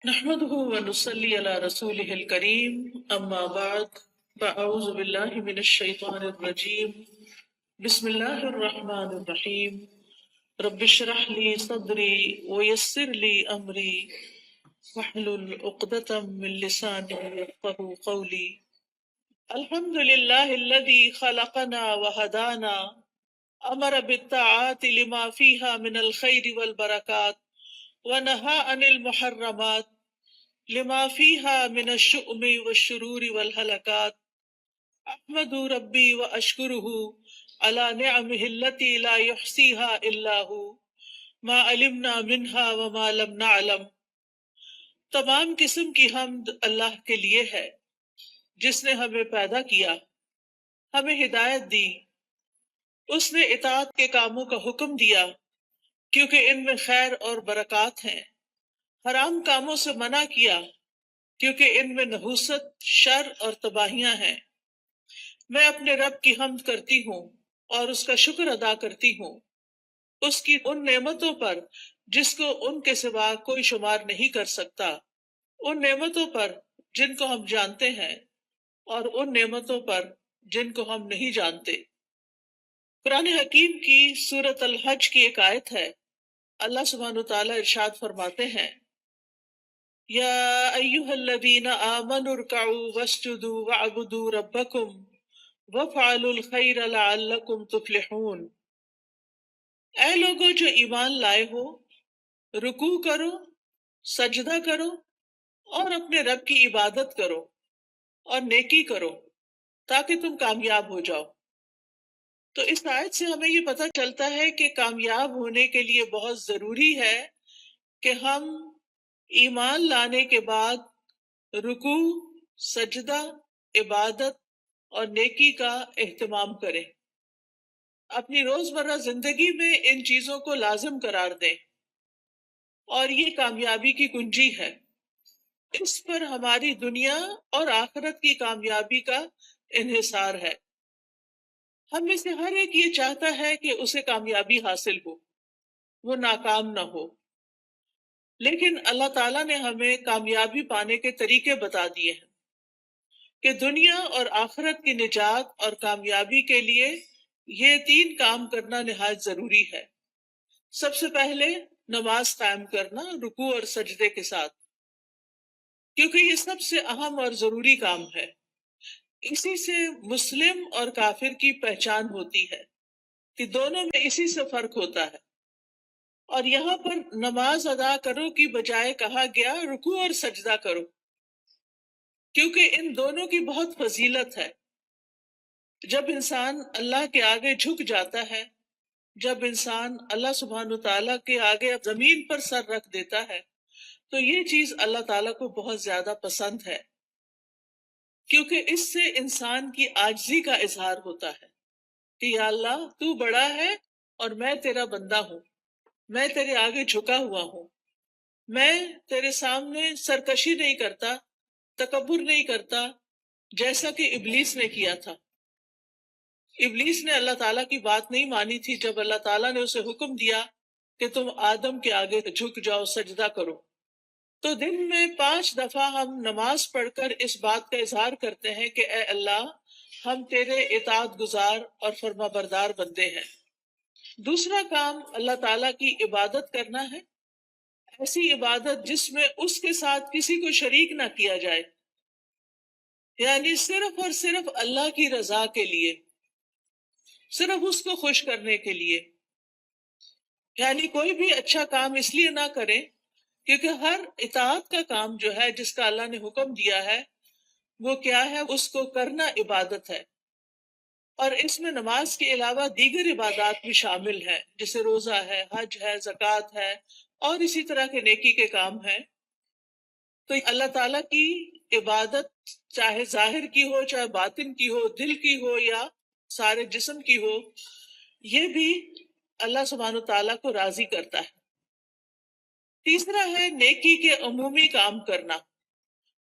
نحمده ونصلي على رسوله الكريم أما بعد فأعوذ بالله من الشيطان الرجيم بسم الله الرحمن الرحيم رب اشرح لي صدري ويسر لي أمري واحلل عقدة من لساني يفقهوا قولي الحمد لله الذي خلقنا وهدانا أمر بالطاعات لما فيها من الخير والبركات ونهى عن المحرمات لما فيها من الشؤم والشرور والهلكات أحمد ربي وأشكره على نعمه التي لا يحصيها إلا هو ما علمنا منها وما لم نعلم۔ تمام قسم کی حمد اللہ کے لیے ہے جس نے ہمیں پیدا کیا، ہمیں ہدایت دی، اس نے اطاعت کے کاموں کا حکم دیا کیونکہ ان میں خیر اور برکات ہیں، حرام کاموں سے منع کیا کیونکہ ان میں نحوست، شر اور تباہیاں ہیں۔ میں اپنے رب کی حمد کرتی ہوں اور اس کا شکر ادا کرتی ہوں، اس کی ان نعمتوں پر جس کو ان کے سوا کوئی شمار نہیں کر سکتا، ان نعمتوں پر جن کو ہم جانتے ہیں اور ان نعمتوں پر جن کو ہم نہیں جانتے۔ قرآن حکیم کی سورۃ الحج کی ایک آیت ہے، اللہ سبحانہ وتعالیٰ ارشاد فرماتے ہیں یا ایھا الذین آمنوا ارکعوا واسجدوا واعبدوا ربکم وَافْعَلُوا الْخَيْرَ لَعَلَّكُمْ تُفْلِحُونَ۔ اے لوگو جو ایمان لائے ہو، رکوع کرو، سجدہ کرو اور اپنے رب کی عبادت کرو اور نیکی کرو تاکہ تم کامیاب ہو جاؤ۔ تو اس آیت سے ہمیں یہ پتہ چلتا ہے کہ کامیاب ہونے کے لیے بہت ضروری ہے کہ ہم ایمان لانے کے بعد رکوع، سجدہ، عبادت اور نیکی کا اہتمام کریں، اپنی روزمرہ زندگی میں ان چیزوں کو لازم قرار دیں، اور یہ کامیابی کی کنجی ہے۔ اس پر ہماری دنیا اور آخرت کی کامیابی کا انحصار ہے۔ ہم میں سے ہر ایک یہ چاہتا ہے کہ اسے کامیابی حاصل ہو، وہ ناکام نہ ہو، لیکن اللہ تعالیٰ نے ہمیں کامیابی پانے کے طریقے بتا دیے ہیں کہ دنیا اور آخرت کی نجات اور کامیابی کے لیے یہ 3 کام کرنا نہایت ضروری ہے۔ سب سے پہلے نماز قائم کرنا رکوع اور سجدے کے ساتھ، کیونکہ یہ سب سے اہم اور ضروری کام ہے۔ اسی سے مسلم اور کافر کی پہچان ہوتی ہے کہ دونوں میں اسی سے فرق ہوتا ہے۔ اور یہاں پر نماز ادا کرو کی بجائے کہا گیا رکوع اور سجدہ کرو، کیونکہ ان دونوں کی بہت فضیلت ہے۔ جب انسان اللہ کے آگے جھک جاتا ہے، جب انسان اللہ سبحانہ تعالیٰ کے آگے زمین پر سر رکھ دیتا ہے، تو یہ چیز اللہ تعالیٰ کو بہت زیادہ پسند ہے، کیونکہ اس سے انسان کی عاجزی کا اظہار ہوتا ہے کہ یا اللہ تو بڑا ہے اور میں تیرا بندہ ہوں، میں تیرے آگے جھکا ہوا ہوں، میں تیرے سامنے سرکشی نہیں کرتا، تکبر نہیں کرتا جیسا کہ ابلیس نے کیا تھا۔ ابلیس نے اللہ تعالیٰ کی بات نہیں مانی تھی جب اللہ تعالیٰ نے اسے حکم دیا کہ تم آدم کے آگے جھک جاؤ، سجدہ کرو۔ تو دن میں 5 دفعہ ہم نماز پڑھ کر اس بات کا اظہار کرتے ہیں کہ اے اللہ، ہم تیرے اطاعت گزار اور فرما بردار بندے ہیں۔ دوسرا کام اللہ تعالیٰ کی عبادت کرنا ہے، ایسی عبادت جس میں اس کے ساتھ کسی کو شریک نہ کیا جائے، یعنی صرف اور صرف اللہ کی رضا کے لیے، صرف اس کو خوش کرنے کے لیے۔ یعنی کوئی بھی اچھا کام اس لیے نہ کرے کیونکہ ہر اطاعت کا کام جو ہے جس کا اللہ نے حکم دیا ہے وہ کیا ہے، اس کو کرنا عبادت ہے، اور اس میں نماز کے علاوہ دیگر عبادات بھی شامل ہیں، جیسے روزہ ہے، حج ہے، زکوٰۃ ہے اور اسی طرح کے نیکی کے کام ہیں۔ تو اللہ تعالیٰ کی عبادت چاہے ظاہر کی ہو، چاہے باطن کی ہو، دل کی ہو یا سارے جسم کی ہو، یہ بھی اللہ سبحانہ تعالیٰ کو راضی کرتا ہے۔ تیسرا ہے نیکی کے عمومی کام کرنا،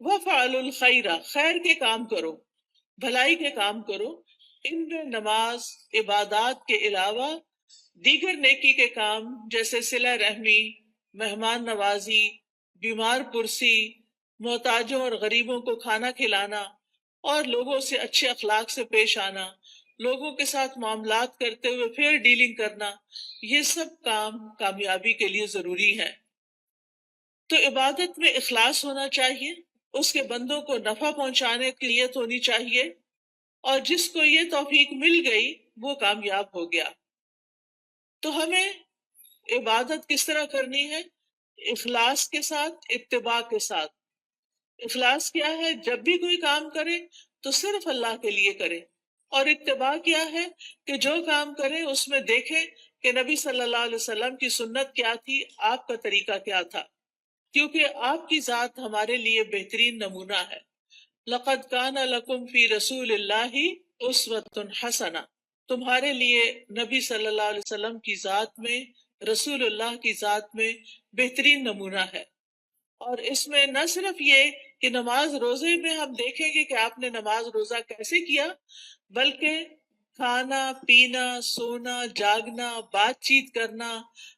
وَفَعَلُوا الْخَيْرَ، خیر کے کام کرو، بھلائی کے کام کرو۔ ان میں نماز، عبادات کے علاوہ دیگر نیکی کے کام جیسے صلہ رحمی، مہمان نوازی، بیمار پرسی، محتاجوں اور غریبوں کو کھانا کھلانا، اور لوگوں سے اچھے اخلاق سے پیش آنا، لوگوں کے ساتھ معاملات کرتے ہوئے فیئر ڈیلنگ کرنا، یہ سب کام کامیابی کے لیے ضروری ہے۔ تو عبادت میں اخلاص ہونا چاہیے، اس کے بندوں کو نفع پہنچانے کی نیت ہونی چاہیے، اور جس کو یہ توفیق مل گئی وہ کامیاب ہو گیا۔ تو ہمیں عبادت کس طرح کرنی ہے؟ اخلاص کے ساتھ، اتباع کے ساتھ۔ اخلاص کیا ہے؟ جب بھی کوئی کام کرے تو صرف اللہ کے لیے کرے، اور اتباع کیا ہے کہ جو کام کرے اس میں دیکھے کہ نبی صلی اللہ علیہ وسلم کی سنت کیا تھی، آپ کا طریقہ کیا تھا، کیونکہ آپ کی ذات ہمارے لیے بہترین نمونہ ہے۔ لقد کان لکم فی رسول اللہ اسوۃ حسنہ، تمہارے لیے نبی صلی اللہ علیہ وسلم کی ذات میں، رسول اللہ کی ذات میں بہترین نمونہ ہے۔ اور اس میں نہ صرف یہ کہ نماز روزے میں ہم دیکھیں گے کہ آپ نے نماز روزہ کیسے کیا، بلکہ کھانا پینا، سونا، جاگنا، بات چیت کرنا،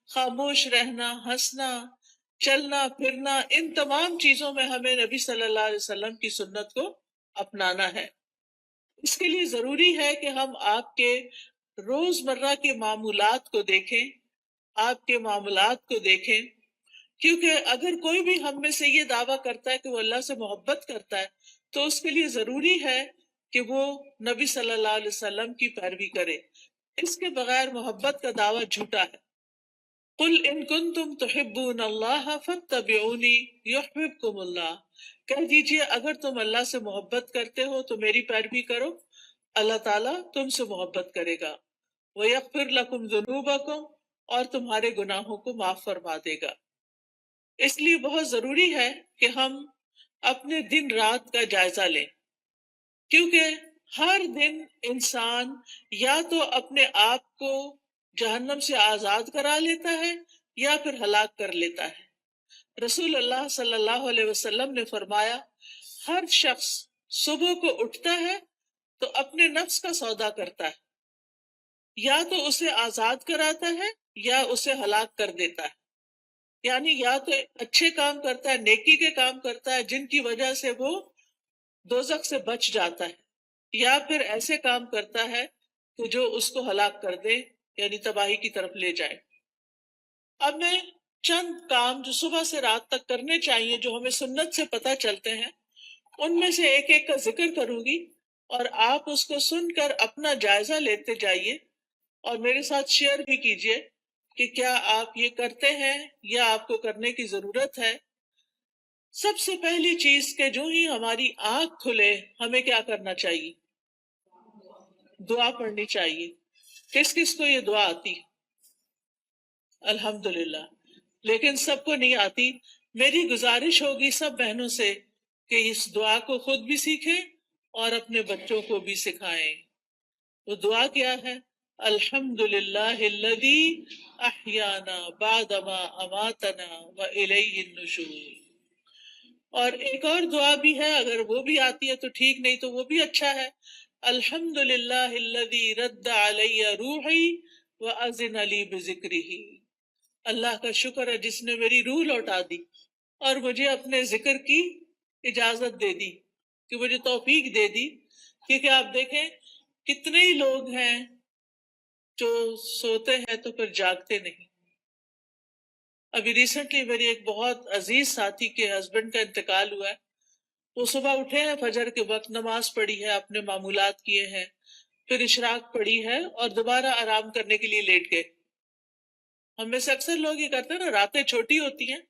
خاموش رہنا، ہنسنا، چلنا پھرنا، ان تمام چیزوں میں ہمیں نبی صلی اللہ علیہ وسلم کی سنت کو اپنانا ہے۔ اس کے لیے ضروری ہے کہ ہم آپ کے روزمرہ کے معمولات کو دیکھیں، آپ کے معاملات کو دیکھیں، کیونکہ اگر کوئی بھی ہم میں سے یہ دعویٰ کرتا ہے کہ وہ اللہ سے محبت کرتا ہے تو اس کے لیے ضروری ہے کہ وہ نبی صلی اللہ علیہ وسلم کی پیروی کرے۔ اس کے بغیر محبت کا دعویٰ جھوٹا ہے۔ قل ان کنتم تحبون اللہ فاتبعونی یحببکم اللہ، کہہ دیجئے اگر تم اللہ سے محبت کرتے ہو تو میری پیروی کرو، اللہ تعالیٰ تم سے محبت کرے گا۔ ویغفر لکم ذنوبکم، اور تمہارے گناہوں کو معاف فرما دے گا۔ اس لیے بہت ضروری ہے کہ ہم اپنے دن رات کا جائزہ لیں، کیونکہ ہر دن انسان یا تو اپنے آپ کو جہنم سے آزاد کرا لیتا ہے یا پھر ہلاک کر لیتا ہے۔ رسول اللہ صلی اللہ علیہ وسلم نے فرمایا، ہر شخص صبح کو اٹھتا ہے تو اپنے نفس کا سودا کرتا ہے، یا تو اسے آزاد کراتا ہے یا اسے ہلاک کر دیتا ہے۔ یعنی یا تو اچھے کام کرتا ہے، نیکی کے کام کرتا ہے جن کی وجہ سے وہ دوزخ سے بچ جاتا ہے، یا پھر ایسے کام کرتا ہے کہ جو اس کو ہلاک کر دے، یعنی تباہی کی طرف لے جائے۔ اب میں چند کام جو صبح سے رات تک کرنے چاہیے، جو ہمیں سنت سے پتہ چلتے ہیں، ان میں سے ایک ایک کا ذکر کروں گی، اور آپ اس کو سن کر اپنا جائزہ لیتے جائیے اور میرے ساتھ شیئر بھی کیجئے کہ کیا آپ یہ کرتے ہیں یا آپ کو کرنے کی ضرورت ہے۔ سب سے پہلی چیز کہ جو ہی ہماری آنکھ کھلے ہمیں کیا کرنا چاہیے؟ دعا پڑھنی چاہیے۔ کس کس کو یہ دعا آتی؟ الحمدللہ، لیکن سب کو نہیں آتی۔ میری گزارش ہوگی سب بہنوں سے کہ اس دعا کو خود بھی سیکھیں اور اپنے بچوں کو بھی سکھائیں۔ وہ دعا کیا ہے؟ الحمدللہ الذی احیانا بعدما اماتنا والیہ النشور۔ اور ایک اور دعا بھی ہے، اگر وہ بھی آتی ہے تو ٹھیک، نہیں تو وہ بھی اچھا ہے۔ الحمدللہ الذی رد علی روحی واذن لی بذکرہ۔ اللہ کا شکر ہے جس نے میری روح لوٹا دی اور مجھے اپنے ذکر کی اجازت دے دی، کہ مجھے توفیق دے دی۔ کیونکہ آپ دیکھیں کتنے ہی لوگ ہیں جو سوتے ہیں تو پھر جاگتے نہیں۔ ابھی ریسنٹلی میری ایک بہت عزیز ساتھی کے ہسبینڈ کا انتقال ہوا ہے۔ وہ صبح اٹھے ہیں، فجر کے وقت نماز پڑھی ہے، اپنے معمولات کیے ہیں، پھر اشراق پڑھی ہے اور دوبارہ آرام کرنے کے لیے لیٹ گئے۔ ہم میں سے اکثر لوگ یہ کرتے ہیں نا، راتیں چھوٹی ہوتی ہیں،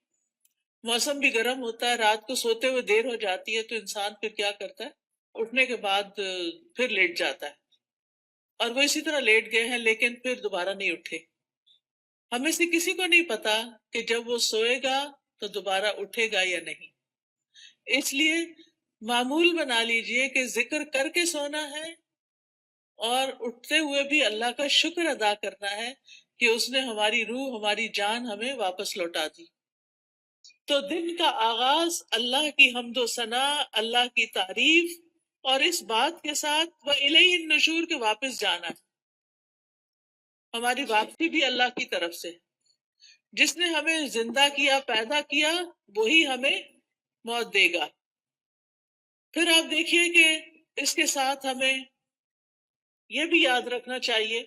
موسم بھی گرم ہوتا ہے، رات کو سوتے ہوئے دیر ہو جاتی ہے تو انسان پھر کیا کرتا ہے، اٹھنے کے بعد پھر لیٹ جاتا ہے، اور وہ اسی طرح لیٹ گئے ہیں لیکن پھر دوبارہ نہیں اٹھے۔ ہمیں سے کسی کو نہیں پتا کہ جب وہ سوئے گا تو دوبارہ اٹھے گا یا نہیں۔ اس لیے معمول بنا لیجئے کہ ذکر کر کے سونا ہے اور اٹھتے ہوئے بھی اللہ کا شکر ادا کرنا ہے کہ اس نے ہماری روح، ہماری جان ہمیں واپس لوٹا دی۔ تو دن کا آغاز اللہ کی حمد و ثنا، اللہ کی تعریف، اور اس بات کے ساتھ وَإِلَيْهِ النُّشُورِ کے واپس جانا ہے۔ ہماری واپسی بھی اللہ کی طرف سے۔ جس نے ہمیں زندہ کیا، پیدا کیا، وہی ہمیں موت دے گا۔ پھر آپ دیکھیے کہ اس کے ساتھ ہمیں یہ بھی یاد رکھنا چاہیے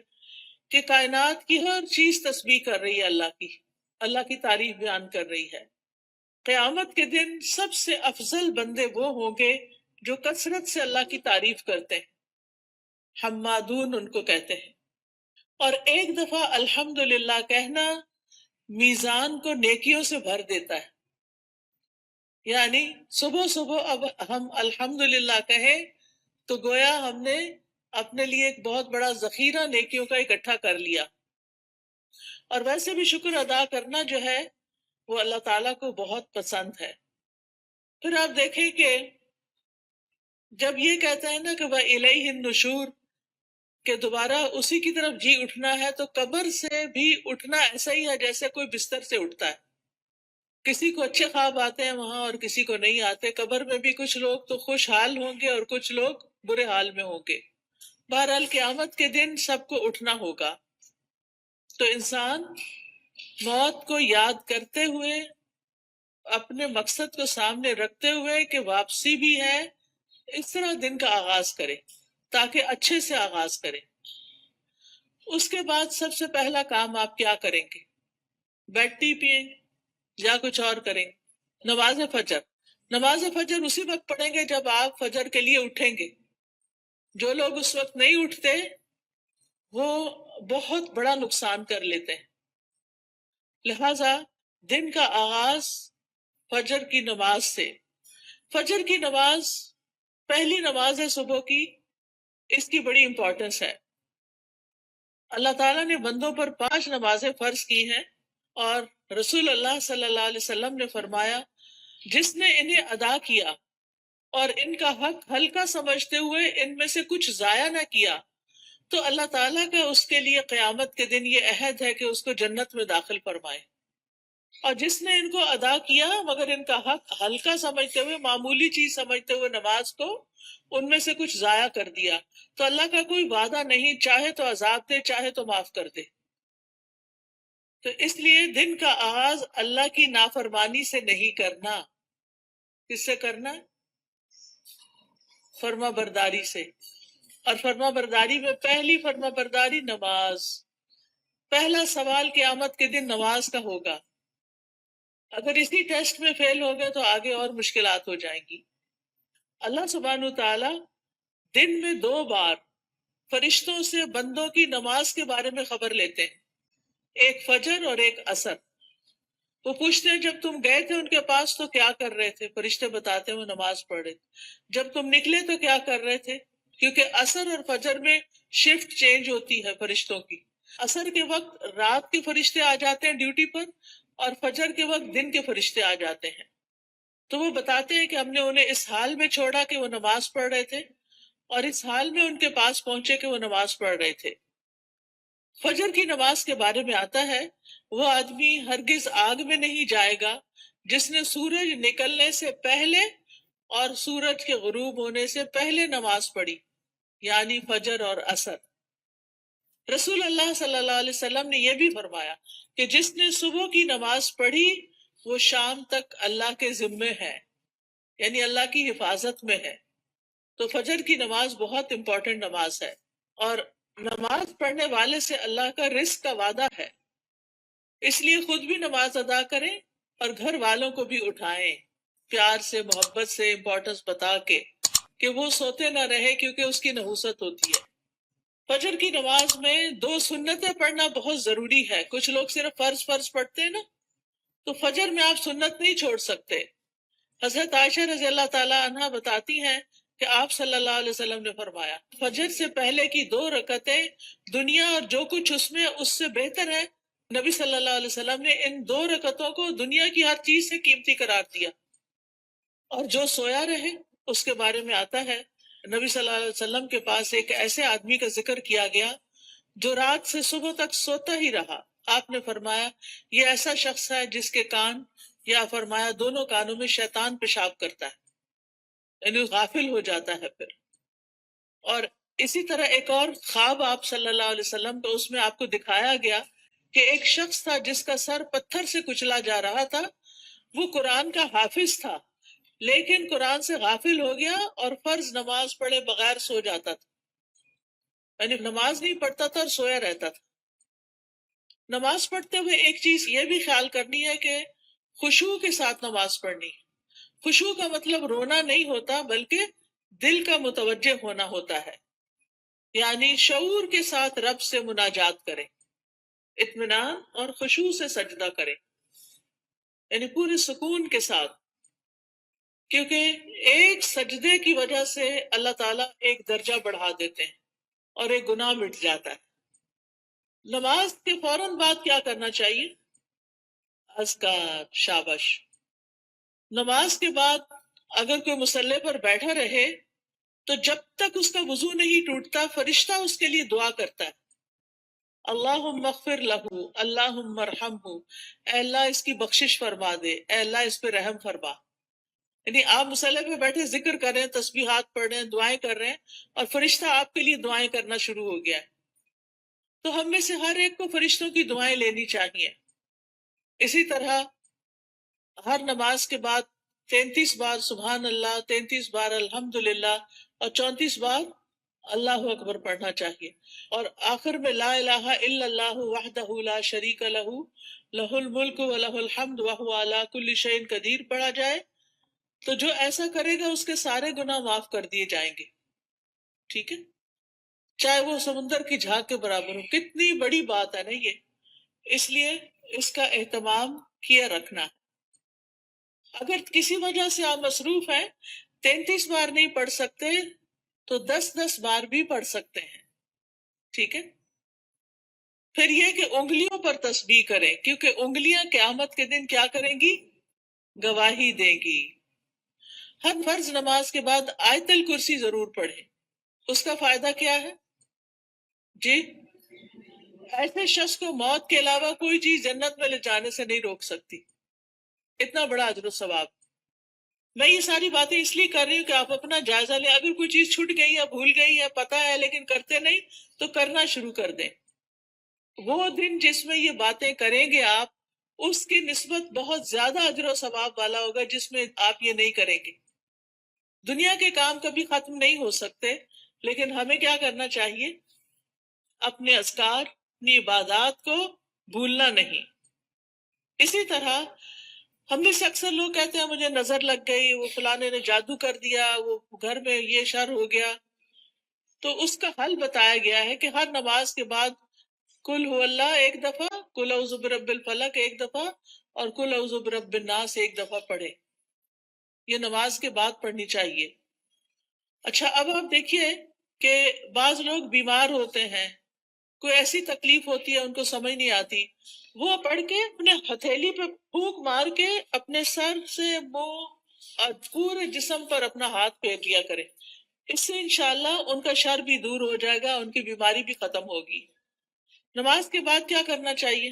کہ کائنات کی ہر چیز تسبیح کر رہی ہے اللہ کی تعریف بیان کر رہی ہے۔ قیامت کے دن سب سے افضل بندے وہ ہوں گے جو کثرت سے اللہ کی تعریف کرتے ہیں، حمادون ان کو کہتے ہیں۔ اور ایک دفعہ الحمدللہ کہنا میزان کو نیکیوں سے بھر دیتا ہے، یعنی صبح صبح اب ہم الحمدللہ کہیں تو گویا ہم نے اپنے لیے ایک بہت بڑا ذخیرہ نیکیوں کا اکٹھا کر لیا۔ اور ویسے بھی شکر ادا کرنا جو ہے وہ اللہ تعالیٰ کو بہت پسند ہے۔ پھر آپ دیکھیں کہ جب یہ کہتا ہے نا کہ وَإِلَيْهِ النُّشُورُ، کہ دوبارہ اسی کی طرف جی اٹھنا ہے، تو قبر سے بھی اٹھنا ایسا ہی ہے جیسے کوئی بستر سے اٹھتا ہے۔ کسی کو اچھے خواب آتے ہیں وہاں اور کسی کو نہیں آتے۔ قبر میں بھی کچھ لوگ تو خوشحال ہوں گے اور کچھ لوگ برے حال میں ہوں گے۔ بہرحال قیامت کے دن سب کو اٹھنا ہوگا، تو انسان موت کو یاد کرتے ہوئے، اپنے مقصد کو سامنے رکھتے ہوئے کہ واپسی بھی ہے، اس طرح دن کا آغاز کرے تاکہ اچھے سے آغاز کرے۔ اس کے بعد سب سے پہلا کام آپ کیا کریں گے؟ بیڈ ٹی پئیں یا کچھ اور کریں گے؟ نماز فجر۔ نماز فجر اسی وقت پڑھیں گے جب آپ فجر کے لیے اٹھیں گے۔ جو لوگ اس وقت نہیں اٹھتے وہ بہت بڑا نقصان کر لیتے ہیں۔ لہذا دن کا آغاز فجر کی نماز سے۔ فجر کی نماز پہلی نماز ہے صبح کی، اس کی بڑی امپورٹنس ہے۔ اللہ تعالیٰ نے بندوں پر 5 نمازیں فرض کی ہیں، اور رسول اللہ صلی اللہ علیہ وسلم نے فرمایا جس نے انہیں ادا کیا اور ان کا حق ہلکا سمجھتے ہوئے ان میں سے کچھ ضائع نہ کیا، تو اللہ تعالیٰ کا اس کے لیے قیامت کے دن یہ عہد ہے کہ اس کو جنت میں داخل فرمائے۔ اور جس نے ان کو ادا کیا مگر ان کا حق ہلکا سمجھتے ہوئے، معمولی چیز سمجھتے ہوئے نماز کو ان میں سے کچھ ضائع کر دیا، تو اللہ کا کوئی وعدہ نہیں، چاہے تو عذاب دے چاہے تو معاف کر دے۔ تو اس لیے دن کا آغاز اللہ کی نافرمانی سے نہیں کرنا۔ کس سے کرنا؟ فرما برداری سے۔ اور فرما برداری میں پہلی فرما برداری نماز۔ پہلا سوال قیامت کے دن نماز کا ہوگا۔ اگر اسی ٹیسٹ میں فیل ہو گئے تو آگے اور مشکلات ہو جائیں گی۔ اللہ سبحانہ تعالی دن میں 2 بار فرشتوں سے بندوں کی نماز کے بارے میں خبر لیتے ہیں، ایک فجر اور ایک عصر۔ وہ پوچھتے ہیں جب تم گئے تھے ان کے پاس تو کیا کر رہے تھے؟ فرشتے بتاتے ہیں وہ نماز پڑھ رہے تھے۔ جب تم نکلے تو کیا کر رہے تھے؟ کیونکہ عصر اور فجر میں شفٹ چینج ہوتی ہے فرشتوں کی۔ عصر کے وقت رات کے فرشتے آ جاتے ہیں ڈیوٹی پر، اور فجر کے وقت دن کے فرشتے آ جاتے ہیں۔ تو وہ بتاتے ہیں کہ ہم نے انہیں اس حال میں چھوڑا کہ وہ نماز پڑھ رہے تھے، اور اس حال میں ان کے پاس پہنچے کہ وہ نماز پڑھ رہے تھے۔ فجر کی نماز کے بارے میں آتا ہے وہ آدمی ہرگز آگ میں نہیں جائے گا جس نے سورج نکلنے سے پہلے اور سورج کے غروب ہونے سے پہلے نماز پڑھی، یعنی فجر اور عصر۔ رسول اللہ صلی اللہ علیہ وسلم نے یہ بھی فرمایا کہ جس نے صبح کی نماز پڑھی وہ شام تک اللہ کے ذمے ہے، یعنی اللہ کی حفاظت میں ہے۔ تو فجر کی نماز بہت امپورٹنٹ نماز ہے، اور نماز پڑھنے والے سے اللہ کا رزق کا وعدہ ہے۔ اس لیے خود بھی نماز ادا کریں اور گھر والوں کو بھی اٹھائیں، پیار سے، محبت سے، امپورٹنس بتا کے کہ وہ سوتے نہ رہے، کیونکہ اس کی نحوست ہوتی ہے۔ فجر کی نماز میں 2 سنتیں پڑھنا بہت ضروری ہے۔ کچھ لوگ صرف فرض پڑھتے ہیں نا، تو فجر میں آپ سنت نہیں چھوڑ سکتے۔ حضرت عائشہ رضی اللہ تعالی عنہا بتاتی ہیں کہ آپ صلی اللہ علیہ وسلم نے فرمایا فجر سے پہلے کی 2 رکعتیں دنیا اور جو کچھ اس میں اس سے بہتر ہے۔ نبی صلی اللہ علیہ وسلم نے ان 2 رکعتوں کو دنیا کی ہر چیز سے قیمتی قرار دیا۔ اور جو سویا رہے اس کے بارے میں آتا ہے نبی صلی اللہ علیہ وسلم کے پاس ایک ایسے آدمی کا ذکر کیا گیا جو رات سے صبح تک سوتا ہی رہا۔ آپ نے فرمایا یہ ایسا شخص ہے جس کے کان، یا فرمایا دونوں کانوں میں شیطان پیشاب کرتا ہے، یعنی غافل ہو جاتا ہے پھر۔ اور اسی طرح ایک اور خواب آپ صلی اللہ علیہ وسلم کو اس میں آپ کو دکھایا گیا کہ ایک شخص تھا جس کا سر پتھر سے کچلا جا رہا تھا، وہ قرآن کا حافظ تھا لیکن قرآن سے غافل ہو گیا اور فرض نماز پڑھے بغیر سو جاتا تھا، یعنی نماز نہیں پڑھتا تھا اور سویا رہتا تھا۔ نماز پڑھتے ہوئے ایک چیز یہ بھی خیال کرنی ہے کہ خشوع کے ساتھ نماز پڑھنی۔ خشوع کا مطلب رونا نہیں ہوتا بلکہ دل کا متوجہ ہونا ہوتا ہے، یعنی شعور کے ساتھ رب سے مناجات کریں، اطمینان اور خشوع سے سجدہ کریں، یعنی پورے سکون کے ساتھ، کیونکہ ایک سجدے کی وجہ سے اللہ تعالیٰ ایک درجہ بڑھا دیتے ہیں اور ایک گناہ مٹ جاتا ہے۔ نماز کے فوراً بعد کیا کرنا چاہیے؟ اذکار، شابش۔ نماز کے بعد اگر کوئی مصلی پر بیٹھا رہے تو جب تک اس کا وضو نہیں ٹوٹتا فرشتہ اس کے لیے دعا کرتا ہے، اللہم اغفر لہ، اللہم ارحمہ، اے اللہ اس کی بخشش فرما دے، اے اللہ اس پہ رحم فرما۔ یعنی آپ مصلی پہ بیٹھے ذکر کر رہے ہیں، تسبیحات پڑھ رہے ہیں، دعائیں کر رہے ہیں، اور فرشتہ آپ کے لیے دعائیں کرنا شروع ہو گیا ہے۔ تو ہم میں سے ہر ایک کو فرشتوں کی دعائیں لینی چاہیے۔ اسی طرح ہر نماز کے بعد 33 بار سبحان اللہ، 33 بار الحمدللہ اور 34 بار اللہ اکبر پڑھنا چاہیے، اور آخر میں لا الہ الا اللہ وحدہ لا شریک لہ لہ الملک و لہ الحمد وہو علی کل شیء قدیر پڑھا جائے تو جو ایسا کرے گا اس کے سارے گناہ معاف کر دیے جائیں گے، ٹھیک ہے، چاہے وہ سمندر کی جھاگ کے برابر ہو۔ کتنی بڑی بات ہے نا یہ، اس لیے اس کا اہتمام کیا رکھنا۔ اگر کسی وجہ سے آپ مصروف ہیں، 33 بار نہیں پڑھ سکتے تو 10 بار بھی پڑھ سکتے ہیں، ٹھیک ہے۔ پھر یہ کہ انگلیوں پر تسبیح کریں، کیونکہ انگلیاں قیامت کے دن کیا کریں گی؟ گواہی دیں گی۔ ہر فرض نماز کے بعد آیت الکرسی ضرور پڑھیں۔ اس کا فائدہ کیا ہے؟ جی، ایسے شخص کو موت کے علاوہ کوئی چیز جنت میں لے جانے سے نہیں روک سکتی، اتنا بڑا اجر و ثواب۔ میں یہ ساری باتیں اس لیے کر رہی ہوں کہ آپ اپنا جائزہ لیں، اگر کوئی چیز چھوٹ گئی ہے، بھول گئی ہے، پتہ ہے لیکن کرتے نہیں تو کرنا شروع کر دیں۔ وہ دن جس میں یہ باتیں کریں گے آپ، اس کی نسبت بہت زیادہ اجر و ثواب والا ہوگا جس میں آپ یہ نہیں کریں گے۔ دنیا کے کام کبھی ختم نہیں ہو سکتے، لیکن ہمیں کیا کرنا چاہیے؟ اپنے اذکار، اپنی عبادات کو بھولنا نہیں۔ اسی طرح ہم میں سے اکثر لوگ کہتے ہیں مجھے نظر لگ گئی، وہ فلانے نے جادو کر دیا، وہ گھر میں یہ شر ہو گیا۔ تو اس کا حل بتایا گیا ہے کہ ہر نماز کے بعد قل هو اللہ ایک دفعہ، قل اعوذ برب الفلق ایک دفعہ، اور قل اعوذ برب الناس ایک دفعہ پڑھے۔ یہ نماز کے بعد پڑھنی چاہیے۔ اچھا، اب آپ دیکھیے کہ بعض لوگ بیمار ہوتے ہیں، کوئی ایسی تکلیف ہوتی ہے ان کو سمجھ نہیں آتی، وہ پڑھ کے اپنے ہتھیلی پہ پھونک مار کے اپنے سر سے منہ اور پورے جسم پر اپنا ہاتھ پھیر لیا کرے، اس سے انشاءاللہ ان کا شر بھی دور ہو جائے گا، ان کی بیماری بھی ختم ہوگی۔ نماز کے بعد کیا کرنا چاہیے؟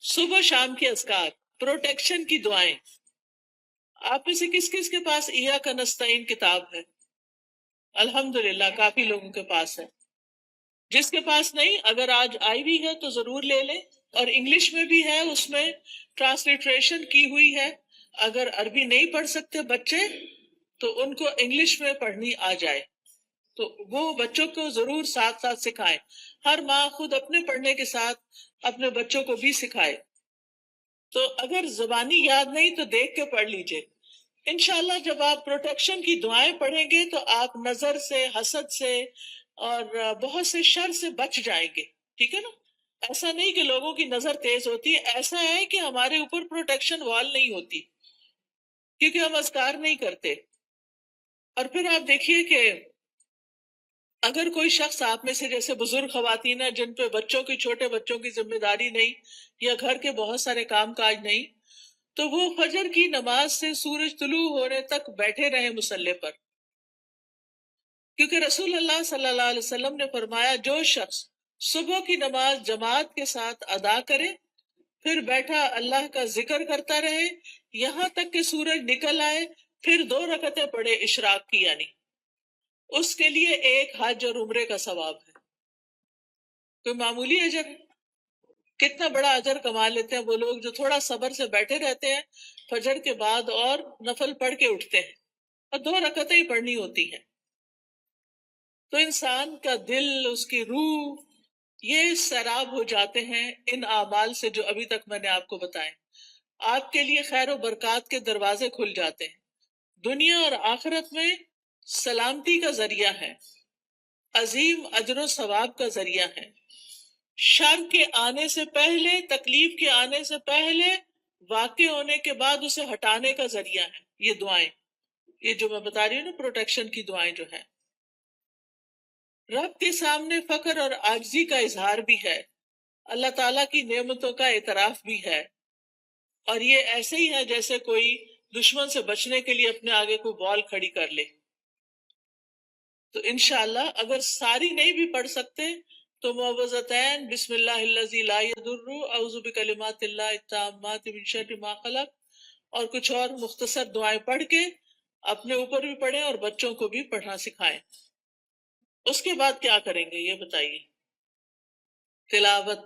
صبح شام کے اذکار، پروٹیکشن کی دعائیں۔ آپ میں سے کس کس کے پاس ایاک نستعین کتاب ہے؟ الحمدللہ کافی لوگوں کے پاس ہے۔ جس کے پاس نہیں، اگر آج آئی بھی ہے تو ضرور لے لیں، اور انگلش میں بھی ہے، اس میں ٹرانسلیٹریشن کی ہوئی ہے۔ اگر عربی نہیں پڑھ سکتے بچے تو ان کو انگلش میں پڑھنی آ جائے تو وہ بچوں کو ضرور ساتھ ساتھ سکھائیں۔ ہر ماں خود اپنے پڑھنے کے ساتھ اپنے بچوں کو بھی سکھائے۔ تو اگر زبانی یاد نہیں تو دیکھ کے پڑھ لیجئے۔ انشاءاللہ جب آپ پروٹیکشن کی دعائیں پڑھیں گے تو آپ نظر سے، حسد سے اور بہت سے شر سے بچ جائیں گے، ٹھیک ہے نا؟ ایسا نہیں کہ لوگوں کی نظر تیز ہوتی ہے، ایسا ہے کہ ہمارے اوپر پروٹیکشن وال نہیں ہوتی کیونکہ ہم اذکار نہیں کرتے۔ اور پھر آپ دیکھیے کہ اگر کوئی شخص آپ میں سے جیسے بزرگ خواتین ہیں جن پہ بچوں کی، چھوٹے بچوں کی ذمہ داری نہیں، یا گھر کے بہت سارے کام کاج نہیں، تو وہ فجر کی نماز سے سورج طلوع ہونے تک بیٹھے رہے مصلی پر، کیونکہ رسول اللہ صلی اللہ علیہ وسلم نے فرمایا جو شخص صبح کی نماز جماعت کے ساتھ ادا کرے پھر بیٹھا اللہ کا ذکر کرتا رہے یہاں تک کہ سورج نکل آئے، پھر 2 رکعتیں پڑھے اشراق کی، یعنی اس کے لیے ایک حج اور عمرے کا ثواب ہے۔ کوئی معمولی اجر ہے؟ کتنا بڑا اجر کما لیتے ہیں وہ لوگ جو تھوڑا صبر سے بیٹھے رہتے ہیں فجر کے بعد اور نفل پڑھ کے اٹھتے ہیں، اور 2 رکعتیں ہی پڑھنی ہوتی ہیں. تو انسان کا دل، اس کی روح، یہ سیراب ہو جاتے ہیں ان اعمال سے جو ابھی تک میں نے آپ کو بتائے. آپ کے لیے خیر و برکات کے دروازے کھل جاتے ہیں، دنیا اور آخرت میں سلامتی کا ذریعہ ہے، عظیم اجر و ثواب کا ذریعہ ہے. شر کے آنے سے پہلے، تکلیف کے آنے سے پہلے، واقع ہونے کے بعد اسے ہٹانے کا ذریعہ ہے یہ دعائیں. یہ جو میں بتا رہی ہوں نا، پروٹیکشن کی دعائیں جو ہیں. رب کے سامنے فخر اور عاجزی کا اظہار بھی ہے، اللہ تعالیٰ کی نعمتوں کا اعتراف بھی ہے. اور یہ ایسے ہی ہے جیسے کوئی دشمن سے بچنے کے لیے اپنے آگے کوئی وال کھڑی کر لے. تو انشاءاللہ اگر ساری نہیں بھی پڑھ سکتے تو معوذتین، بسم اللہ الذی لا یضر، اعوذ بکلمات اللہ التامات من شر ما خلق، اور کچھ اور مختصر دعائیں پڑھ کے اپنے اوپر بھی پڑھیں اور بچوں کو بھی پڑھنا سکھائیں. اس کے بعد کیا کریں گے یہ بتائیے؟ تلاوت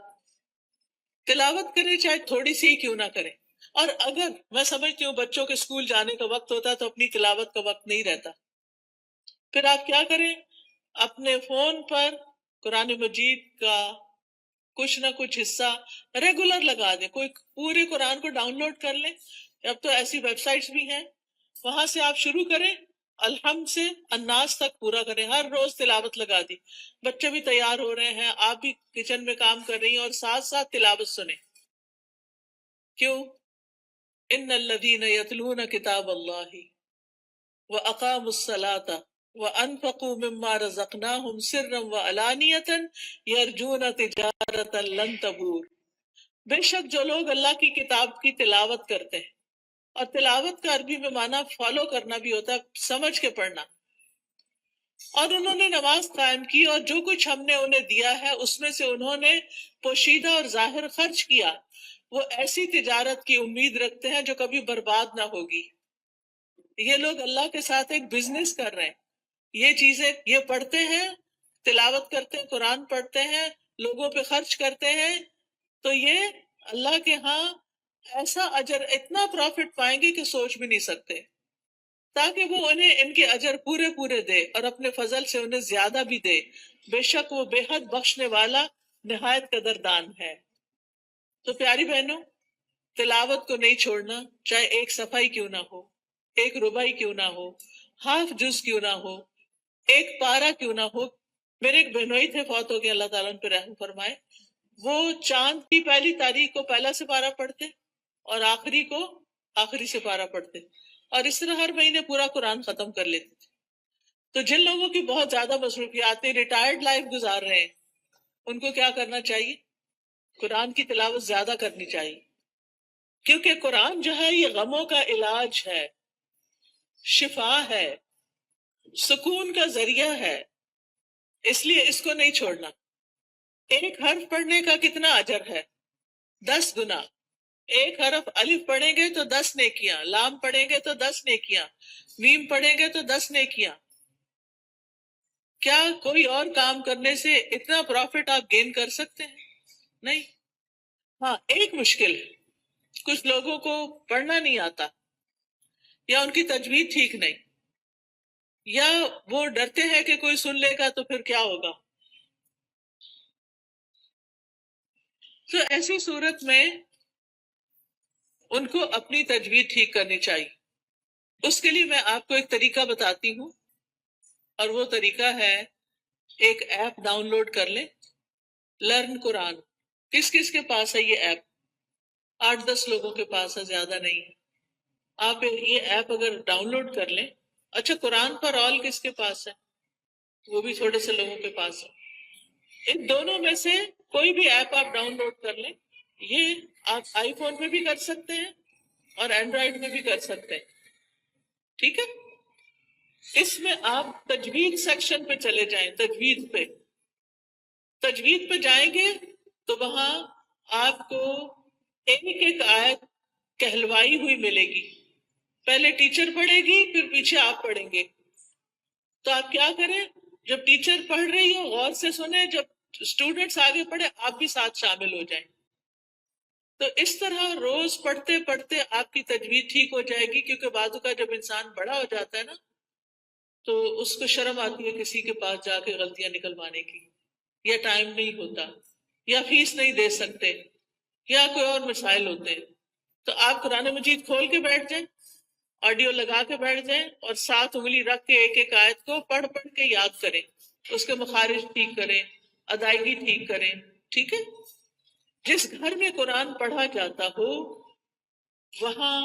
کریں، چاہے تھوڑی سی ہی کیوں نہ کریں. اور اگر میں سمجھتی ہوں بچوں کے اسکول جانے کا وقت ہوتا تو اپنی تلاوت کا وقت نہیں رہتا، پھر آپ کیا کریں؟ اپنے فون پر قرآن مجید کا کچھ نہ کچھ حصہ ریگولر لگا دیں. کوئی پورے قرآن کو ڈاؤن لوڈ کر لیں، اب تو ایسی ویب سائٹس بھی ہیں، وہاں سے آپ شروع کریں، الحمد سے الناس تک پورا کریں. ہر روز تلاوت لگا دی، بچے بھی تیار ہو رہے ہیں، آپ بھی کچن میں کام کر رہی ہیں اور ساتھ ساتھ تلاوت سنیں. کیوں؟ ان الذین یتلون کتاب اللہ واقاموا الصلاۃ وانفقوا مما رزقناہم سرا وعلانیۃ یرجون تجارۃ لن تبور. بے شک جو لوگ اللہ کی کتاب کی تلاوت کرتے ہیں، اور تلاوت کا عربی میں معنی فالو کرنا بھی ہوتا ہے، سمجھ کے پڑھنا، اور انہوں نے نماز قائم کی اور جو کچھ ہم نے انہیں دیا ہے اس میں سے انہوں نے پوشیدہ اور ظاہر خرچ کیا، وہ ایسی تجارت کی امید رکھتے ہیں جو کبھی برباد نہ ہوگی. یہ لوگ اللہ کے ساتھ ایک بزنس کر رہے ہیں. یہ چیزیں یہ پڑھتے ہیں، تلاوت کرتے ہیں، قرآن پڑھتے ہیں، لوگوں پہ خرچ کرتے ہیں، تو یہ اللہ کے ہاں ایسا اجر، اتنا پروفٹ پائیں گے کہ سوچ بھی نہیں سکتے، تاکہ وہ انہیں ان کے اجر پورے پورے دے اور اپنے فضل سے انہیں زیادہ بھی دے. بے شک وہ بے حد بخشنے والا، نہایت قدردان ہے. تو پیاری بہنوں، تلاوت کو نہیں چھوڑنا، چاہے ایک صفحہ ہی کیوں نہ ہو، ایک ربع ہی کیوں نہ ہو، ہاف جز کیوں نہ ہو، ایک پارہ کیوں نہ ہو. میرے ایک بہنوئی تھے، فوت ہو گئے، اللہ تعالیٰ ان پہ رحم فرمائے. وہ چاند کی پہلی تاریخ کو پہلا سپارہ پڑھتے اور آخری کو آخری سپارہ پڑھتے، اور اس طرح ہر مہینے پورا قرآن ختم کر لیتے تھے. تو جن لوگوں کی بہت زیادہ مصروفیات ہیں، ریٹائرڈ لائف گزار رہے ہیں، ان کو کیا کرنا چاہیے؟ قرآن کی تلاوت زیادہ کرنی چاہیے، کیونکہ قرآن جو ہے یہ غموں کا علاج ہے، شفا ہے، سکون کا ذریعہ ہے، اس لیے اس کو نہیں چھوڑنا. ایک حرف پڑھنے کا کتنا اجر ہے؟ 10 گنا. ایک حرف الف پڑھیں گے تو 10 نیکیاں، لام پڑھیں گے تو 10 نیکیاں، میم پڑھیں گے تو 10 نیکیاں. کیا کوئی اور کام کرنے سے اتنا پروفٹ آپ گین کر سکتے ہیں؟ نہیں. ہاں، ایک مشکل ہے، کچھ لوگوں کو پڑھنا نہیں آتا، یا ان کی تجوید ٹھیک نہیں، یا وہ ڈرتے ہیں کہ کوئی سن لے گا تو پھر کیا ہوگا. تو ایسی صورت میں ان کو اپنی تجوید ٹھیک کرنی چاہیے. اس کے لیے میں آپ کو ایک طریقہ بتاتی ہوں، اور وہ طریقہ ہے ایک ایپ ڈاؤن لوڈ کر لیں، لرن قرآن. کس کس کے پاس ہے یہ ایپ؟ 8-10 لوگوں کے پاس ہے، زیادہ نہیں ہے. آپ یہ ایپ اگر ڈاؤن لوڈ کر لیں. اچھا، قرآن پر آل کس کے پاس ہے؟ وہ بھی تھوڑے سے لوگوں کے پاس ہے. ان دونوں میں سے کوئی بھی ایپ آپ ڈاؤن لوڈ کر لیں. یہ آپ آئی فون پہ بھی کر سکتے ہیں اور اینڈرائیڈ میں بھی کر سکتے ہیں، ٹھیک ہے؟ اس میں آپ تجوید سیکشن پہ چلے جائیں. تجوید پہ جائیں گے تو وہاں آپ کو ایک ایک آیت کہلوائی ہوئی ملے گی. پہلے ٹیچر پڑھے گی، پھر پیچھے آپ پڑھیں گے. تو آپ کیا کریں، جب ٹیچر پڑھ رہی ہو غور سے سنیں، جب اسٹوڈنٹس آگے پڑھے آپ بھی ساتھ شامل ہو جائیں. تو اس طرح روز پڑھتے پڑھتے آپ کی تجوید ٹھیک ہو جائے گی، کیونکہ بعض کا جب انسان بڑا ہو جاتا ہے نا تو اس کو شرم آتی ہے کسی کے پاس جا کے غلطیاں نکلوانے کی، یا ٹائم نہیں ہوتا، یا فیس نہیں دے سکتے، یا کوئی اور مسائل ہوتے ہیں. تو آپ قرآن مجید کھول کے بیٹھ جائیں، آڈیو لگا کے بیٹھ جائیں، اور 7 انگلی رکھ کے ایک ایک آیت کو پڑھ پڑھ کے یاد کریں، اس کے مخارج ٹھیک کریں، ادائیگی ٹھیک کریں. ٹھیک ہے؟ جس گھر میں قرآن پڑھا جاتا ہو وہاں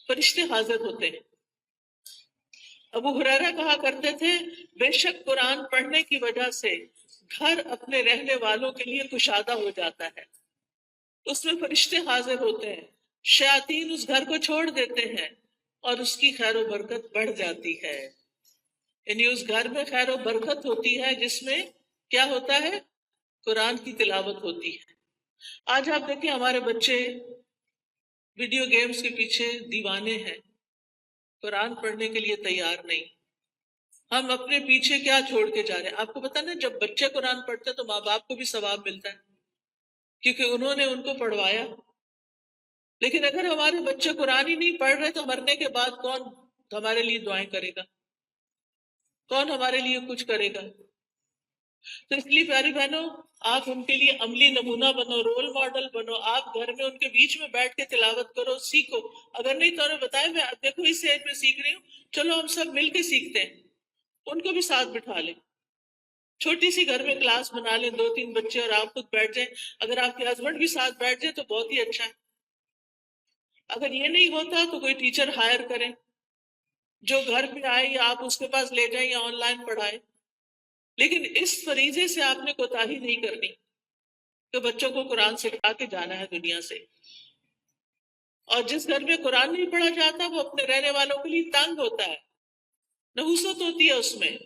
فرشتے حاضر ہوتے ہیں. ابو ہریرہ کہا کرتے تھے بے شک قرآن پڑھنے کی وجہ سے گھر اپنے رہنے والوں کے لیے کشادہ ہو جاتا ہے، اس میں فرشتے حاضر ہوتے ہیں، شیاطین اس گھر کو چھوڑ دیتے ہیں اور اس کی خیر و برکت بڑھ جاتی ہے. یعنی اس گھر میں خیر و برکت ہوتی ہے جس میں کیا ہوتا ہے؟ قرآن کی تلاوت ہوتی ہے. آج آپ دیکھیں ہمارے بچے ویڈیو گیمز کے پیچھے دیوانے ہیں، قرآن پڑھنے کے لیے تیار نہیں. ہم اپنے پیچھے کیا چھوڑ کے جا رہے ہیں؟ آپ کو پتا نا جب بچے قرآن پڑھتے ہیں تو ماں باپ کو بھی ثواب ملتا ہے کیونکہ انہوں نے ان کو پڑھوایا. لیکن اگر ہمارے بچے قرآن ہی نہیں پڑھ رہے تو مرنے کے بعد کون ہمارے لیے دعائیں کرے گا؟ کون ہمارے لیے کچھ کرے گا؟ تو اس لیے پیاری بہنوں، آپ ان کے لیے عملی نمونہ بنو، رول ماڈل بنو. آپ گھر میں ان کے بیچ میں بیٹھ کے تلاوت کرو، سیکھو. اگر نہیں تو انہیں بتائیں میں دیکھو اس ایج میں سیکھ رہی ہوں، چلو ہم سب مل کے سیکھتے ہیں. ان کو بھی ساتھ بٹھا لیں، چھوٹی سی گھر میں کلاس بنا لیں، 2-3 بچے اور آپ خود بیٹھ جائیں. اگر آپ کے ہسبینڈ بھی ساتھ بیٹھ جائیں تو بہت ہی اچھا ہے. اگر یہ نہیں ہوتا تو کوئی ٹیچر ہائر کریں جو گھر پہ آئے، یا آپ اس کے پاس لے جائیں یا آن لائن پڑھائیں. لیکن اس فریضے سے آپ نے کوتاہی نہیں کرنی کہ بچوں کو قرآن سکھا کے جانا ہے دنیا سے. اور جس گھر میں قرآن نہیں پڑھا جاتا وہ اپنے رہنے والوں کے لیے تنگ ہوتا ہے، نحوست ہوتی ہے اس میں،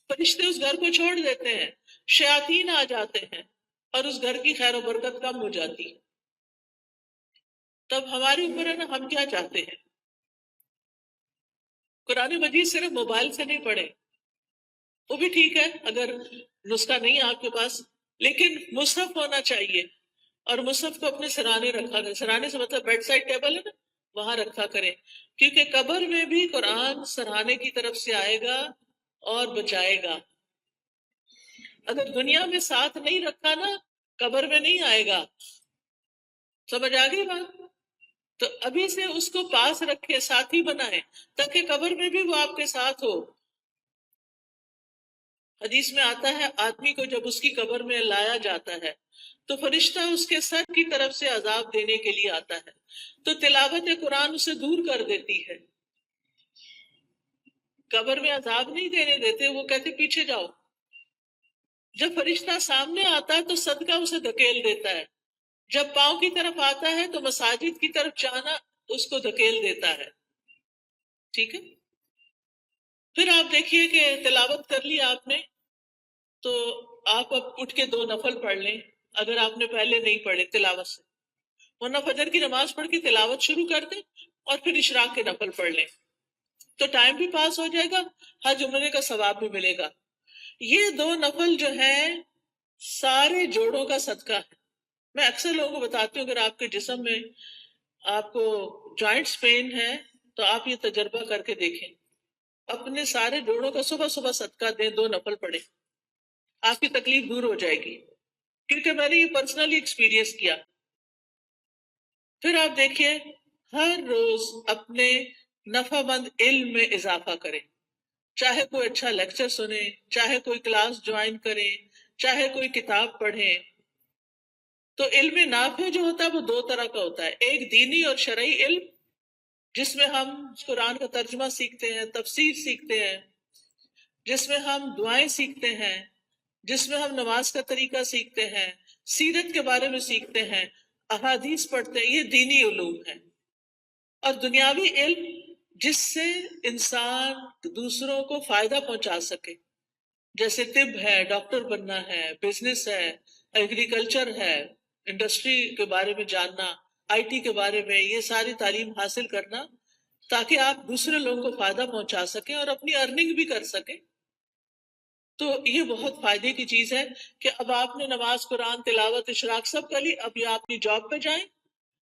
فرشتے اس گھر کو چھوڑ دیتے ہیں، شیاطین آ جاتے ہیں اور اس گھر کی خیر و برکت کم ہو جاتی ہے. تب ہمارے اوپر ہے نا ہم کیا چاہتے ہیں. قرآن مجید صرف موبائل سے نہیں پڑھے، وہ بھی ٹھیک ہے اگر نسخہ نہیں ہے آپ کے پاس، لیکن مصحف ہونا چاہیے. اور مصحف کو اپنے سرانے رکھا کرے. سرانے سے مطلب بیڈ سائڈ ٹیبل ہے نا، وہاں رکھا کرے، کیونکہ قبر میں بھی قرآن سرانے کی طرف سے آئے گا اور بچائے گا. اگر دنیا میں ساتھ نہیں رکھا نا قبر میں نہیں آئے گا. سمجھ آ گئی بات؟ تو ابھی سے اس کو پاس رکھے، ساتھی بنائے تاکہ قبر میں بھی وہ آپ کے ساتھ ہو. حدیث میں آتا ہے آدمی کو جب اس کی قبر میں لایا جاتا ہے تو فرشتہ اس کے سر کی طرف سے عذاب دینے کے لیے آتا ہے، تو تلاوت قرآن اسے دور کر دیتی ہے. قبر میں عذاب نہیں دینے دیتے، وہ کہتے پیچھے جاؤ. جب فرشتہ سامنے آتا ہے تو صدقہ اسے دھکیل دیتا ہے. جب پاؤں کی طرف آتا ہے تو مساجد کی طرف جانا اس کو دھکیل دیتا ہے. ٹھیک ہے؟ پھر آپ دیکھیے کہ تلاوت کر لی آپ نے تو آپ اب اٹھ کے 2 نفل پڑھ لیں اگر آپ نے پہلے نہیں پڑھے تلاوت سے، ورنہ فجر کی نماز پڑھ کے تلاوت شروع کر دیں اور پھر اشراق کے نفل پڑھ لیں تو ٹائم بھی پاس ہو جائے گا، حج عمرے کا ثواب بھی ملے گا. یہ 2 نفل جو ہیں سارے جوڑوں کا صدقہ ہے. میں اکثر لوگوں کو بتاتی ہوں اگر آپ کے جسم میں آپ کو جوائنٹس پین ہے تو آپ یہ تجربہ کر کے دیکھیں، اپنے سارے جوڑوں کا صبح صبح صدقہ دیں، 2 نفل پڑھیں، آپ کی تکلیف دور ہو جائے گی، کیونکہ میں نے یہ پرسنلی ایکسپیرینس کیا. پھر آپ دیکھیے ہر روز اپنے نفع مند علم میں اضافہ کریں، چاہے کوئی اچھا لیکچر سنیں، چاہے کوئی کلاس جوائن کریں، چاہے کوئی کتاب پڑھیں. تو علم نافع جو ہوتا ہے وہ 2 طرح کا ہوتا ہے، ایک دینی اور شرعی علم جس میں ہم قرآن کا ترجمہ سیکھتے ہیں، تفسیر سیکھتے ہیں، جس میں ہم دعائیں سیکھتے ہیں، جس میں ہم نماز کا طریقہ سیکھتے ہیں، سیرت کے بارے میں سیکھتے ہیں، احادیث پڑھتے ہیں. یہ دینی علوم ہیں. اور دنیاوی علم جس سے انسان دوسروں کو فائدہ پہنچا سکے، جیسے طب ہے، ڈاکٹر بننا ہے، بزنس ہے، ایگریکلچر ہے، انڈسٹری کے بارے میں جاننا، آئی ٹی کے بارے میں، یہ ساری تعلیم حاصل کرنا تاکہ آپ دوسرے لوگوں کو فائدہ پہنچا سکیں اور اپنی ارننگ بھی کر سکیں. تو یہ بہت فائدے کی چیز ہے کہ اب آپ نے نماز، قرآن، تلاوت، اشراق سب کر لی، اب یہ اپنی جاب پہ جائیں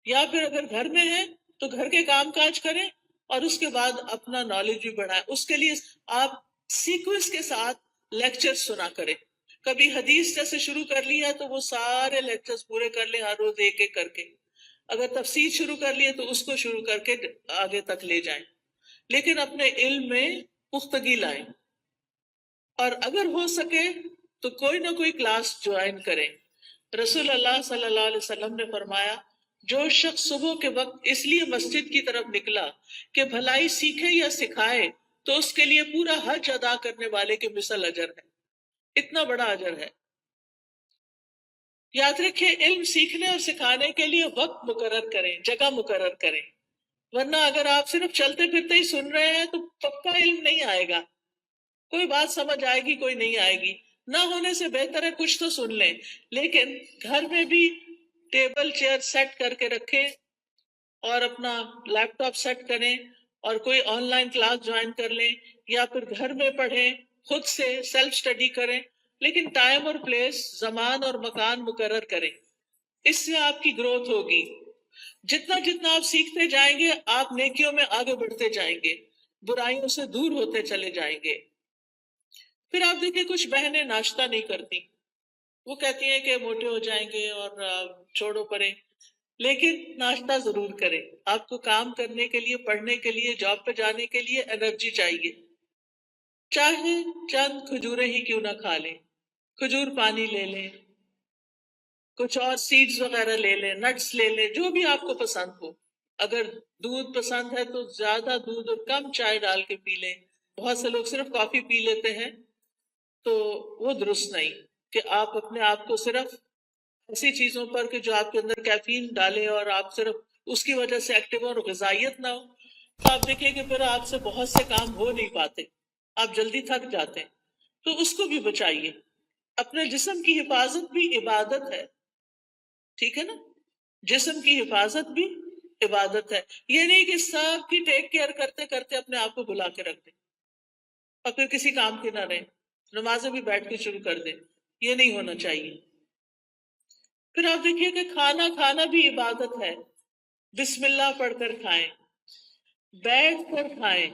یا پھر اگر گھر میں ہے تو گھر کے کام کاج کریں اور اس کے بعد اپنا نالج بھی بڑھائیں. اس کے لیے آپ سیکوینس کے ساتھ لیکچر سنا کریں. کبھی حدیث جیسے شروع کر لیا تو وہ سارے لیکچرز پورے کر لیں ہر روز ایک ایک کر کے. اگر تفسیر شروع کر لیے تو اس کو شروع کر کے آگے تک لے جائیں. لیکن اپنے علم میں پختگی لائیں، اور اگر ہو سکے تو کوئی نہ کوئی کلاس جوائن کریں. رسول اللہ صلی اللہ علیہ وسلم نے فرمایا جو شخص صبح کے وقت اس لیے مسجد کی طرف نکلا کہ بھلائی سیکھے یا سکھائے تو اس کے لیے پورا حج ادا کرنے والے کے مثل اجر ہے. اتنا بڑا اجر ہے. یاد رکھیں علم سیکھنے اور سکھانے کے لیے وقت مقرر کریں، جگہ مقرر کریں، ورنہ اگر آپ صرف چلتے پھرتے ہی سن رہے ہیں تو پکا علم نہیں آئے گا. کوئی بات سمجھ آئے گی، کوئی نہیں آئے گی. نہ ہونے سے بہتر ہے کچھ تو سن لیں. لیکن گھر میں بھی ٹیبل چیئر سیٹ کر کے رکھیں اور اپنا لیپ ٹاپ سیٹ کریں اور کوئی آن لائن کلاس جوائن کر لیں، یا پھر گھر میں پڑھیں، خود سے سیلف اسٹڈی کریں. لیکن ٹائم اور پلیس، زمان اور مکان مقرر کریں. اس سے آپ کی گروتھ ہوگی. جتنا جتنا آپ سیکھتے جائیں گے آپ نیکیوں میں آگے بڑھتے جائیں گے، برائیوں سے دور ہوتے چلے جائیں گے. پھر آپ دیکھیں کچھ بہنیں ناشتہ نہیں کرتی، وہ کہتی ہیں کہ موٹے ہو جائیں گے اور چھوڑو پرے. لیکن ناشتہ ضرور کریں. آپ کو کام کرنے کے لیے، پڑھنے کے لیے، جاب پہ جانے کے لیے انرجی چاہیے. چاہے چند کھجوریں ہی کیوں نہ کھا لیں، کھجور پانی لے لیں، کچھ اور سیڈز وغیرہ لے لیں، نٹس لے لیں، جو بھی آپ کو پسند ہو. اگر دودھ پسند ہے تو زیادہ دودھ اور کم چائے ڈال کے پی لیں. بہت سے لوگ صرف کافی پی لیتے ہیں، تو وہ درست نہیں کہ آپ اپنے آپ کو صرف ایسی چیزوں پر کہ جو آپ کے اندر کیفین ڈالے اور آپ صرف اس کی وجہ سے ایکٹیو اور غذائیت نہ ہو، تو آپ دیکھیں کہ پھر آپ سے بہت سے کام ہو نہیں پاتے، آپ جلدی تھک جاتے ہیں. تو اس کو بھی بچائیے. اپنے جسم کی حفاظت بھی عبادت ہے، ٹھیک ہے نا؟ جسم کی حفاظت بھی عبادت ہے. یہ نہیں کہ سب کی ٹیک کیئر کرتے کرتے اپنے آپ کو بلا کے رکھ دیں اور پھر کسی کام کے نہ رہیں، نمازیں بھی بیٹھ کے شروع کر دیں. یہ نہیں ہونا چاہیے. پھر آپ دیکھیے کہ کھانا کھانا بھی عبادت ہے. بسم اللہ پڑھ کر کھائیں، بیٹھ کر کھائیں.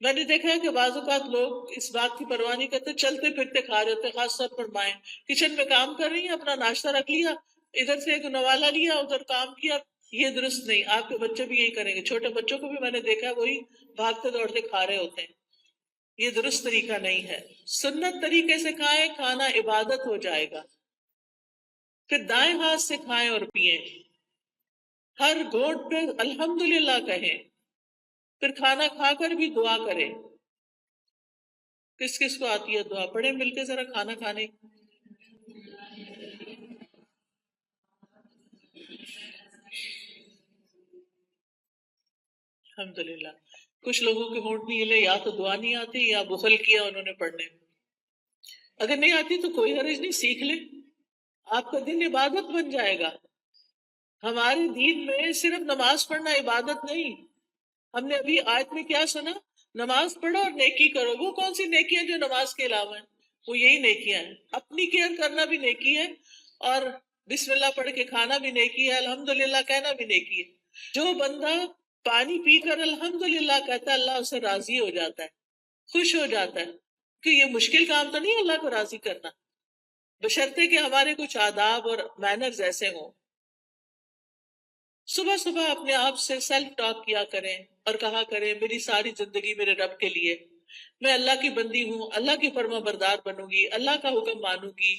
میں نے دیکھا ہے کہ بعض اوقات لوگ اس بات کی پرواہ نہیں کرتے، چلتے پھرتے کھا رہے ہوتے. خاص طور پر مائیں کچن میں کام کر رہی ہیں، اپنا ناشتہ رکھ لیا، ادھر سے ایک نوالا لیا، ادھر کام کیا. یہ درست نہیں. آپ کے بچے بھی یہی کریں گے. چھوٹے بچوں کو بھی میں نے دیکھا ہے وہی بھاگتے دوڑتے کھا رہے ہوتے ہیں. یہ درست طریقہ نہیں ہے. سنت طریقے سے کھائیں، کھانا عبادت ہو جائے گا. پھر دائیں ہاتھ سے کھائیں اور پیئیں، ہر گھونٹ پہ الحمدللہ کہیں. پھر کھانا کھا کر بھی دعا کریں. کس کس کو آتی ہے دعا؟ پڑھیں مل کے ذرا کھانا کھانے. الحمدللہ. کچھ لوگوں کے ہونٹ نہیں ہلے، یا تو دعا نہیں آتی یا بخل کیا انہوں نے پڑھنے میں. اگر نہیں آتی تو کوئی حرج نہیں، سیکھ لیں، آپ کا دن عبادت بن جائے گا. ہمارے دین میں صرف نماز پڑھنا عبادت نہیں. ہم نے ابھی آیت میں کیا سنا؟ نماز پڑھو اور نیکی کرو. وہ کون سی نیکی ہیں جو نماز کے علاوہ ہیں؟ وہ یہی نیکیاں ہیں. اپنی کیئر کرنا بھی نیکی ہے، اور بسم اللہ پڑھ کے کھانا بھی نیکی ہے، الحمدللہ کہنا بھی نیکی ہے. جو بندہ پانی پی کر الحمدللہ کہتا ہے اللہ اسے راضی ہو جاتا ہے، خوش ہو جاتا ہے. کہ یہ مشکل کام تو نہیں اللہ کو راضی کرنا، بشرطے کہ ہمارے کچھ آداب اور مینرز ایسے ہوں. صبح صبح اپنے آپ سے سیلف ٹاک کیا کریں اور کہا کریں میری ساری زندگی میرے رب کے لیے، میں اللہ کی بندی ہوں، اللہ کی فرما بردار بنوں گی، اللہ کا حکم مانوں گی،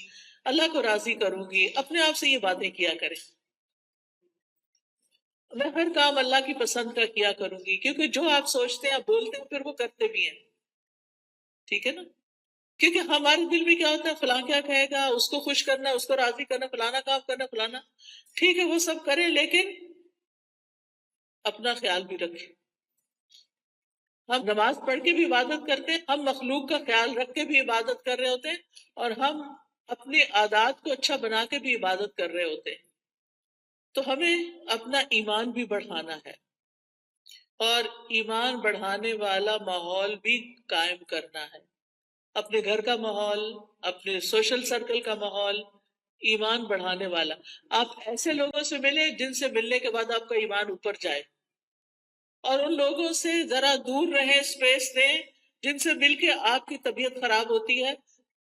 اللہ کو راضی کروں گی. اپنے آپ سے یہ باتیں کیا کریں. میں ہر کام اللہ کی پسند کا کیا کروں گی، کیونکہ جو آپ سوچتے ہیں آپ بولتے ہیں پھر وہ کرتے بھی ہیں. ٹھیک ہے نا؟ کیونکہ ہمارے دل میں کیا ہوتا ہے، فلاں کیا کہے گا، اس کو خوش کرنا، اس کو راضی کرنا، فلانا کام کرنا، فلانا. ٹھیک ہے وہ سب کریں، لیکن اپنا خیال بھی رکھیں. ہم نماز پڑھ کے بھی عبادت کرتے ہیں، ہم مخلوق کا خیال رکھ کے بھی عبادت کر رہے ہوتے ہیں، اور ہم اپنے عادات کو اچھا بنا کے بھی عبادت کر رہے ہوتے ہیں. تو ہمیں اپنا ایمان بھی بڑھانا ہے، اور ایمان بڑھانے والا ماحول بھی قائم کرنا ہے. اپنے گھر کا ماحول، اپنے سوشل سرکل کا ماحول، ایمان بڑھانے والا. آپ ایسے لوگوں سے ملیں جن سے ملنے کے بعد آپ کا ایمان اوپر جائے، اور ان لوگوں سے ذرا دور رہیں، اسپیس دیں جن سے مل کے آپ کی طبیعت خراب ہوتی ہے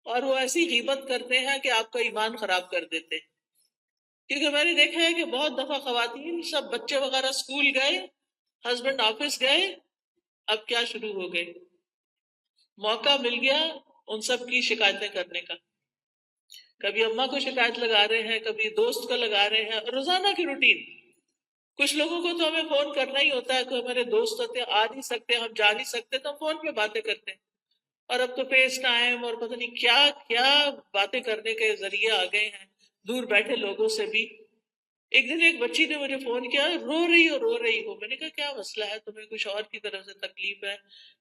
اور وہ ایسی غیبت کرتے ہیں کہ آپ کا ایمان خراب کر دیتے ہیں. کیونکہ میں نے دیکھا ہے کہ بہت دفعہ خواتین سب بچے وغیرہ اسکول گئے، ہسبینڈ آفس گئے، اب کیا شروع ہو گئے، موقع مل گیا ان سب کی شکایتیں کرنے کا. کبھی اماں کو شکایت لگا رہے ہیں، کبھی دوست کو لگا رہے ہیں، روزانہ کی روٹین. کچھ لوگوں کو تو ہمیں فون کرنا ہی ہوتا ہے، کوئی ہمارے دوست ہوتے ہیں آ نہیں سکتے، ہم جا نہیں سکتے، تو ہم فون پہ باتیں کرتے ہیں. اور اب تو فیس ٹائم اور پتہ نہیں کیا کیا باتیں کرنے کے ذریعے آ گئے ہیں دور بیٹھے لوگوں سے بھی. ایک دن ایک بچی نے مجھے فون کیا، رو رہی ہو رو رہی ہو. میں نے کہا کیا مسئلہ ہے تمہیں، کچھ اور کی طرف سے تکلیف ہے؟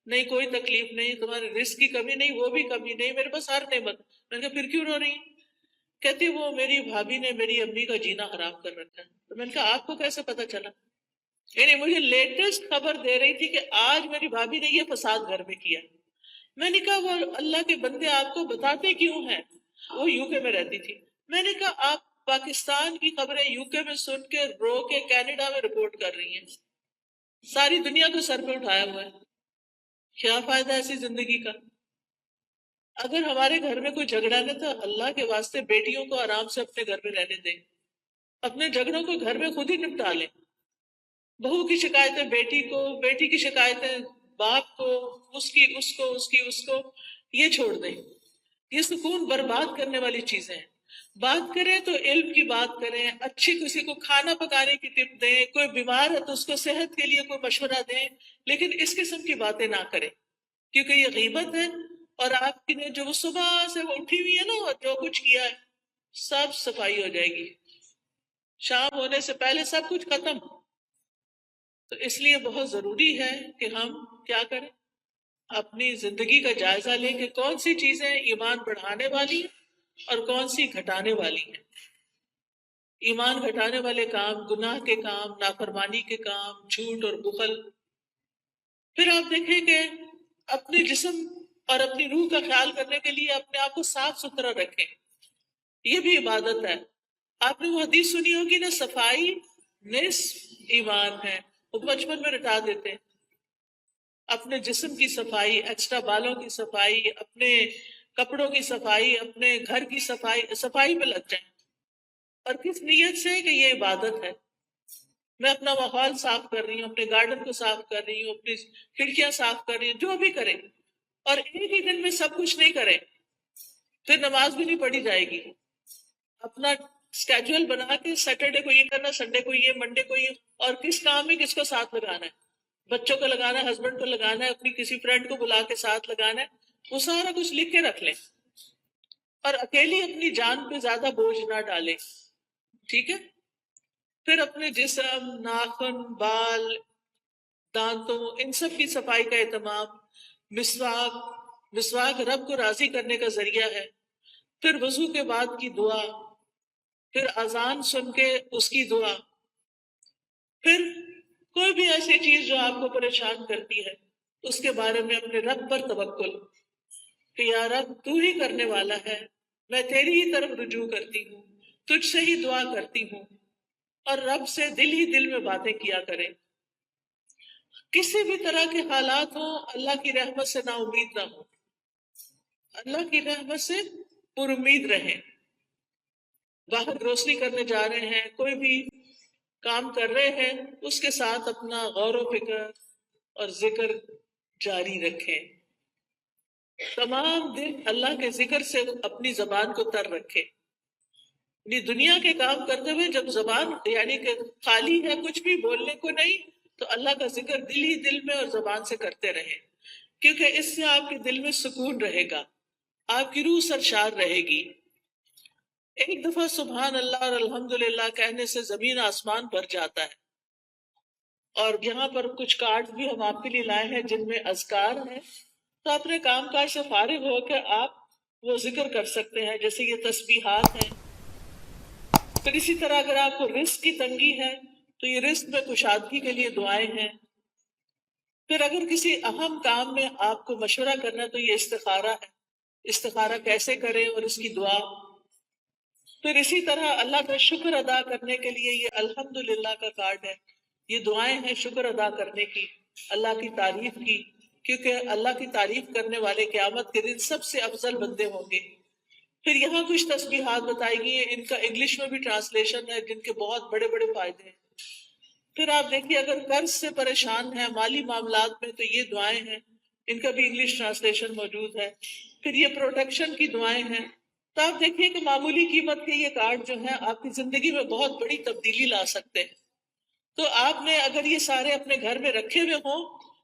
نہیں کوئی تکلیف نہیں، تمہارے رزق کی کمی نہیں، وہ بھی کمی نہیں، میرے پاس ہر نعمت. میں نے کہا پھر کیوں رو رہی؟ کہتی وہ میری بھابھی نے میری امی کا جینا خراب کر رکھا ہے. تو میں نے کہا آپ کو کیسے پتا چلا؟ یعنی مجھے لیٹسٹ خبر دے رہی تھی کہ آج میری بھابھی نے یہ فساد گھر میں کیا. میں نے کہا وہ اللہ کے بندے آپ کو بتاتے کیوں ہیں؟ وہ یو کے میں رہتی تھی. میں نے کہا آپ پاکستان کی خبریں یو کے میں سن کے رو کے کینیڈا میں رپورٹ کر رہی ہیں، ساری دنیا کو سر پہ اٹھایا ہوا ہے. کیا فائدہ ایسی زندگی کا؟ اگر ہمارے گھر میں کوئی جھگڑا نہ تھا، اللہ کے واسطے بیٹیوں کو آرام سے اپنے گھر میں رہنے دیں، اپنے جھگڑوں کو گھر میں خود ہی نپٹا لیں. بہو کی شکایتیں بیٹی کو، بیٹی کی شکایتیں باپ کو، اس کی اس کو، اس کی اس کو، یہ چھوڑ دیں. یہ سکون برباد کرنے والی چیزیں ہیں. بات کریں تو علم کی بات کریں، اچھی کسی کو کھانا پکانے کی ٹپ دیں، کوئی بیمار ہے تو اس کو صحت کے لیے کوئی مشورہ دیں، لیکن اس قسم کی باتیں نہ کریں کیونکہ یہ غیبت ہے. اور آپ کی نے جو وہ صبح سے وہ اٹھی ہوئی ہے نا اور جو کچھ کیا ہے سب صفائی ہو جائے گی، شام ہونے سے پہلے سب کچھ ختم. تو اس لیے بہت ضروری ہے کہ ہم کیا کریں، اپنی زندگی کا جائزہ لیں کہ کون سی چیزیں ایمان بڑھانے والی ہیں اور کون سی گھٹانے والی ہیں. ایمان گھٹانے والے کام، گناہ کے کام، نافرمانی کے کام، جھوٹ اور بخل. پھر آپ دیکھیں کہ اپنے جسم اور اپنی روح کا خیال کرنے کے لیے اپنے آپ کو صاف ستھرا رکھیں، یہ بھی عبادت ہے. آپ نے وہ حدیث سنی ہوگی نا، صفائی نصف ایمان ہے، وہ بچپن میں رٹا دیتے ہیں. اپنے جسم کی صفائی، ایکسٹرا بالوں کی صفائی، اپنے کپڑوں کی صفائی، اپنے گھر کی صفائی، صفائی پہ لگ جائیں. اور کس نیت سے کہ یہ عبادت ہے. میں اپنا ماحول صاف کر رہی ہوں، اپنے گارڈن کو صاف کر رہی ہوں، اپنی کھڑکیاں صاف کر رہی ہوں، جو بھی کریں. اور ایک ہی دن میں سب کچھ نہیں کریں، پھر نماز بھی نہیں پڑھی جائے گی. اپنا اسکیجول بنا کے سیٹرڈے کو یہ کرنا، سنڈے کو یہ، منڈے کو یہ، اور کس کام میں کس کو ساتھ لگانا ہے. بچوں کو لگانا ہے، ہسبینڈ کو لگانا ہے، اپنی کسی فرینڈ کو بلا کے ساتھ لگانا ہے. وہ سارا کچھ لکھ کے رکھ لیں اور اکیلی اپنی جان پہ زیادہ بوجھ نہ ڈالیں. ٹھیک ہے؟ پھر اپنے جسم، ناخن، بال، دانتوں، ان سب کی صفائی کا اہتمام. مسواک، مسواک رب کو راضی کرنے کا ذریعہ ہے. پھر وضو کے بعد کی دعا، پھر اذان سن کے اس کی دعا. پھر کوئی بھی ایسی چیز جو آپ کو پریشان کرتی ہے اس کے بارے میں اپنے رب پر توکل کہ یا رب تو ہی کرنے والا ہے، میں تیری ہی طرف رجوع کرتی ہوں، تجھ سے ہی دعا کرتی ہوں. اور رب سے دل ہی دل میں باتیں کیا کریں. کسی بھی طرح کے حالات ہوں، اللہ کی رحمت سے نا امید نہ ہو، اللہ کی رحمت سے پر امید رہیں. باہر گروسری کرنے جا رہے ہیں، کوئی بھی کام کر رہے ہیں، اس کے ساتھ اپنا غور و فکر اور ذکر جاری رکھیں. تمام دن اللہ کے ذکر سے اپنی زبان کو تر رکھیں. یعنی دنیا کے کام کرتے ہوئے جب زبان یعنی کہ خالی ہے، کچھ بھی بولنے کو نہیں، تو اللہ کا ذکر دل ہی دل میں اور زبان سے کرتے رہیں، کیونکہ اس سے آپ کے دل میں سکون رہے گا، آپ کی روح سرشار رہے گی. ایک دفعہ سبحان اللہ اور الحمدللہ کہنے سے زمین آسمان بھر جاتا ہے. اور یہاں پر کچھ کارڈ بھی ہم آپ کے لیے لائے ہیں جن میں اذکار ہیں، تو اپنے کام کاج سے فارغ ہو کے آپ وہ ذکر کر سکتے ہیں، جیسے یہ تسبیحات ہیں. پھر اسی طرح اگر آپ کو رزق کی تنگی ہے تو یہ رزق میں کشادگی کے لیے دعائیں ہیں. پھر اگر کسی اہم کام میں آپ کو مشورہ کرنا ہے تو یہ استخارہ ہے، استخارہ کیسے کریں اور اس کی دعا. پھر اسی طرح اللہ کا شکر ادا کرنے کے لیے یہ الحمدللہ کا کارڈ ہے. یہ دعائیں ہیں شکر ادا کرنے کی، اللہ کی تعریف کی، کیونکہ اللہ کی تعریف کرنے والے قیامت کے دن سب سے افضل بندے ہوں گے. پھر یہاں کچھ تسبیحات بتائی گئی ہیں، ان کا انگلش میں بھی ٹرانسلیشن ہے جن کے بہت بڑے بڑے فائدے ہیں. پھر آپ دیکھیے اگر قرض سے پریشان ہیں، مالی معاملات میں، تو یہ دعائیں ہیں، ان کا بھی انگلش ٹرانسلیشن موجود ہے. پھر یہ پروٹیکشن کی دعائیں ہیں. تو آپ دیکھیے کہ معمولی قیمت کے یہ کارڈ جو ہیں آپ کی زندگی میں بہت بڑی تبدیلی لا سکتے ہیں. تو آپ نے اگر یہ سارے اپنے گھر میں رکھے ہوئے ہوں،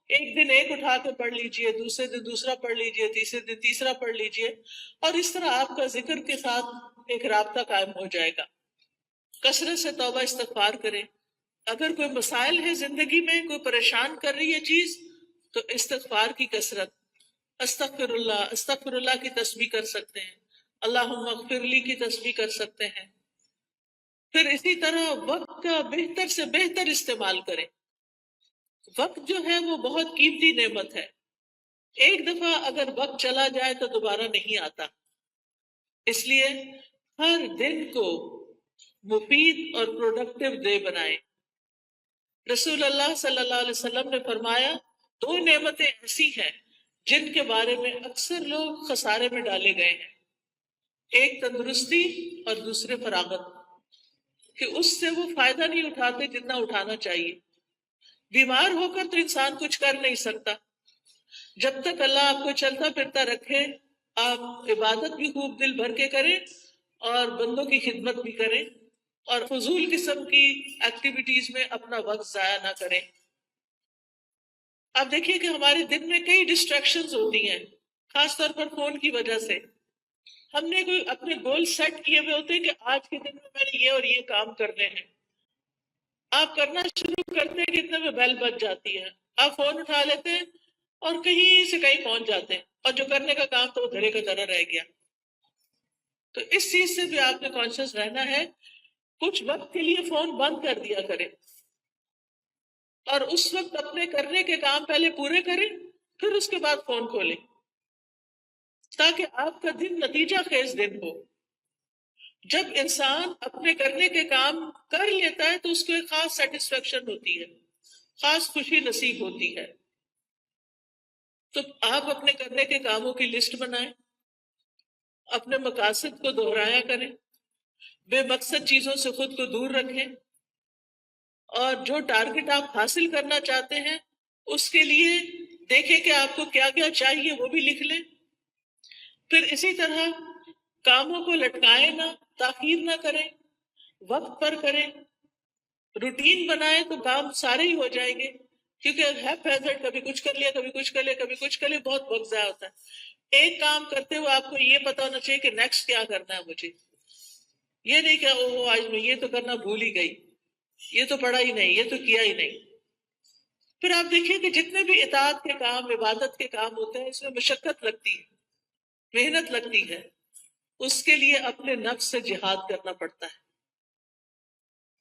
ایک دن ایک اٹھا کے پڑھ لیجئے، دوسرے دن دوسرا پڑھ لیجئے، تیسرے دن تیسرا پڑھ لیجئے، اور اس طرح آپ کا ذکر کے ساتھ ایک رابطہ قائم ہو جائے گا. کثرت سے توبہ استغفار کریں. اگر کوئی مسائل ہے زندگی میں، کوئی پریشان کر رہی ہے چیز، تو استغفار کی کثرت، استغفر اللہ کی تسبیح کر سکتے ہیں، اللہم اغفر لی کی تسبیح کر سکتے ہیں. پھر اسی طرح وقت کا بہتر سے بہتر استعمال کریں. وقت جو ہے وہ بہت قیمتی نعمت ہے. ایک دفعہ اگر وقت چلا جائے تو دوبارہ نہیں آتا. اس لیے ہر دن کو مفید اور پروڈکٹیو ڈے بنائیں. رسول اللہ صلی اللہ علیہ وسلم نے فرمایا 2 نعمتیں ایسی ہیں جن کے بارے میں اکثر لوگ خسارے میں ڈالے گئے ہیں. ایک تندرستی اور دوسرے فراغت، کہ اس سے وہ فائدہ نہیں اٹھاتے جتنا اٹھانا چاہیے. بیمار ہو کر تو انسان کچھ کر نہیں سکتا. جب تک اللہ آپ کو چلتا پھرتا رکھے، آپ عبادت بھی خوب دل بھر کے کریں اور بندوں کی خدمت بھی کریں، اور فضول قسم کی ایکٹیویٹیز میں اپنا وقت ضائع نہ کریں. آپ دیکھیے کہ ہمارے دن میں کئی ڈسٹریکشنز ہوتی ہیں، خاص طور پر فون کی وجہ سے. ہم نے کوئی اپنے گول سیٹ کیے ہوئے ہوتے ہیں کہ آج کے دن میں میں نے یہ اور یہ کام کرنے ہیں. آپ کرنا شروع کرتے ہیں کہ اتنے میں بیل بج جاتی ہے، آپ فون اٹھا لیتے ہیں اور کہیں سے کہیں پہنچ جاتے ہیں، اور جو کرنے کا کام تو وہ دھرے کا دھرا رہ گیا. تو اس چیز سے بھی آپ نے کانشیس رہنا ہے. کچھ وقت کے لیے فون بند کر دیا کریں، اور اس وقت اپنے کرنے کے کام پہلے پورے کریں، پھر اس کے بعد فون کھولیں، تاکہ آپ کا دن نتیجہ خیز دن ہو. جب انسان اپنے کرنے کے کام کر لیتا ہے تو اس کو ایک خاص سیٹسفیکشن ہوتی ہے، خاص خوشی نصیب ہوتی ہے. تو آپ اپنے کرنے کے کاموں کی لسٹ بنائیں، اپنے مقاصد کو دہرایا کریں، بے مقصد چیزوں سے خود کو دور رکھیں، اور جو ٹارگٹ آپ حاصل کرنا چاہتے ہیں اس کے لیے دیکھیں کہ آپ کو کیا کیا چاہیے، وہ بھی لکھ لیں. پھر اسی طرح کاموں کو لٹکائیں نہ، تاخیر نہ کریں، وقت پر کریں. روٹین بنائیں تو کام سارے ہی ہو جائیں گے، کیونکہ ہیپ ہیزرڈ کبھی کچھ کر لیا، کبھی کچھ کر لیا، کبھی کچھ کر لیا، بہت وقت ضائع ہوتا ہے. ایک کام کرتے ہوئے آپ کو یہ پتا ہونا چاہیے کہ نیکسٹ کیا کرنا ہے مجھے. یہ نہیں کہ اوہ آج میں یہ تو کرنا بھول ہی گئی، یہ تو پڑھا ہی نہیں، یہ تو کیا ہی نہیں. پھر آپ دیکھیے کہ جتنے بھی اطاعت کے کام، عبادت کے کام ہوتے ہیں، اس میں مشقت لگتی ہے، محنت لگتی ہے. اس کے لیے اپنے نفس سے جہاد کرنا پڑتا ہے،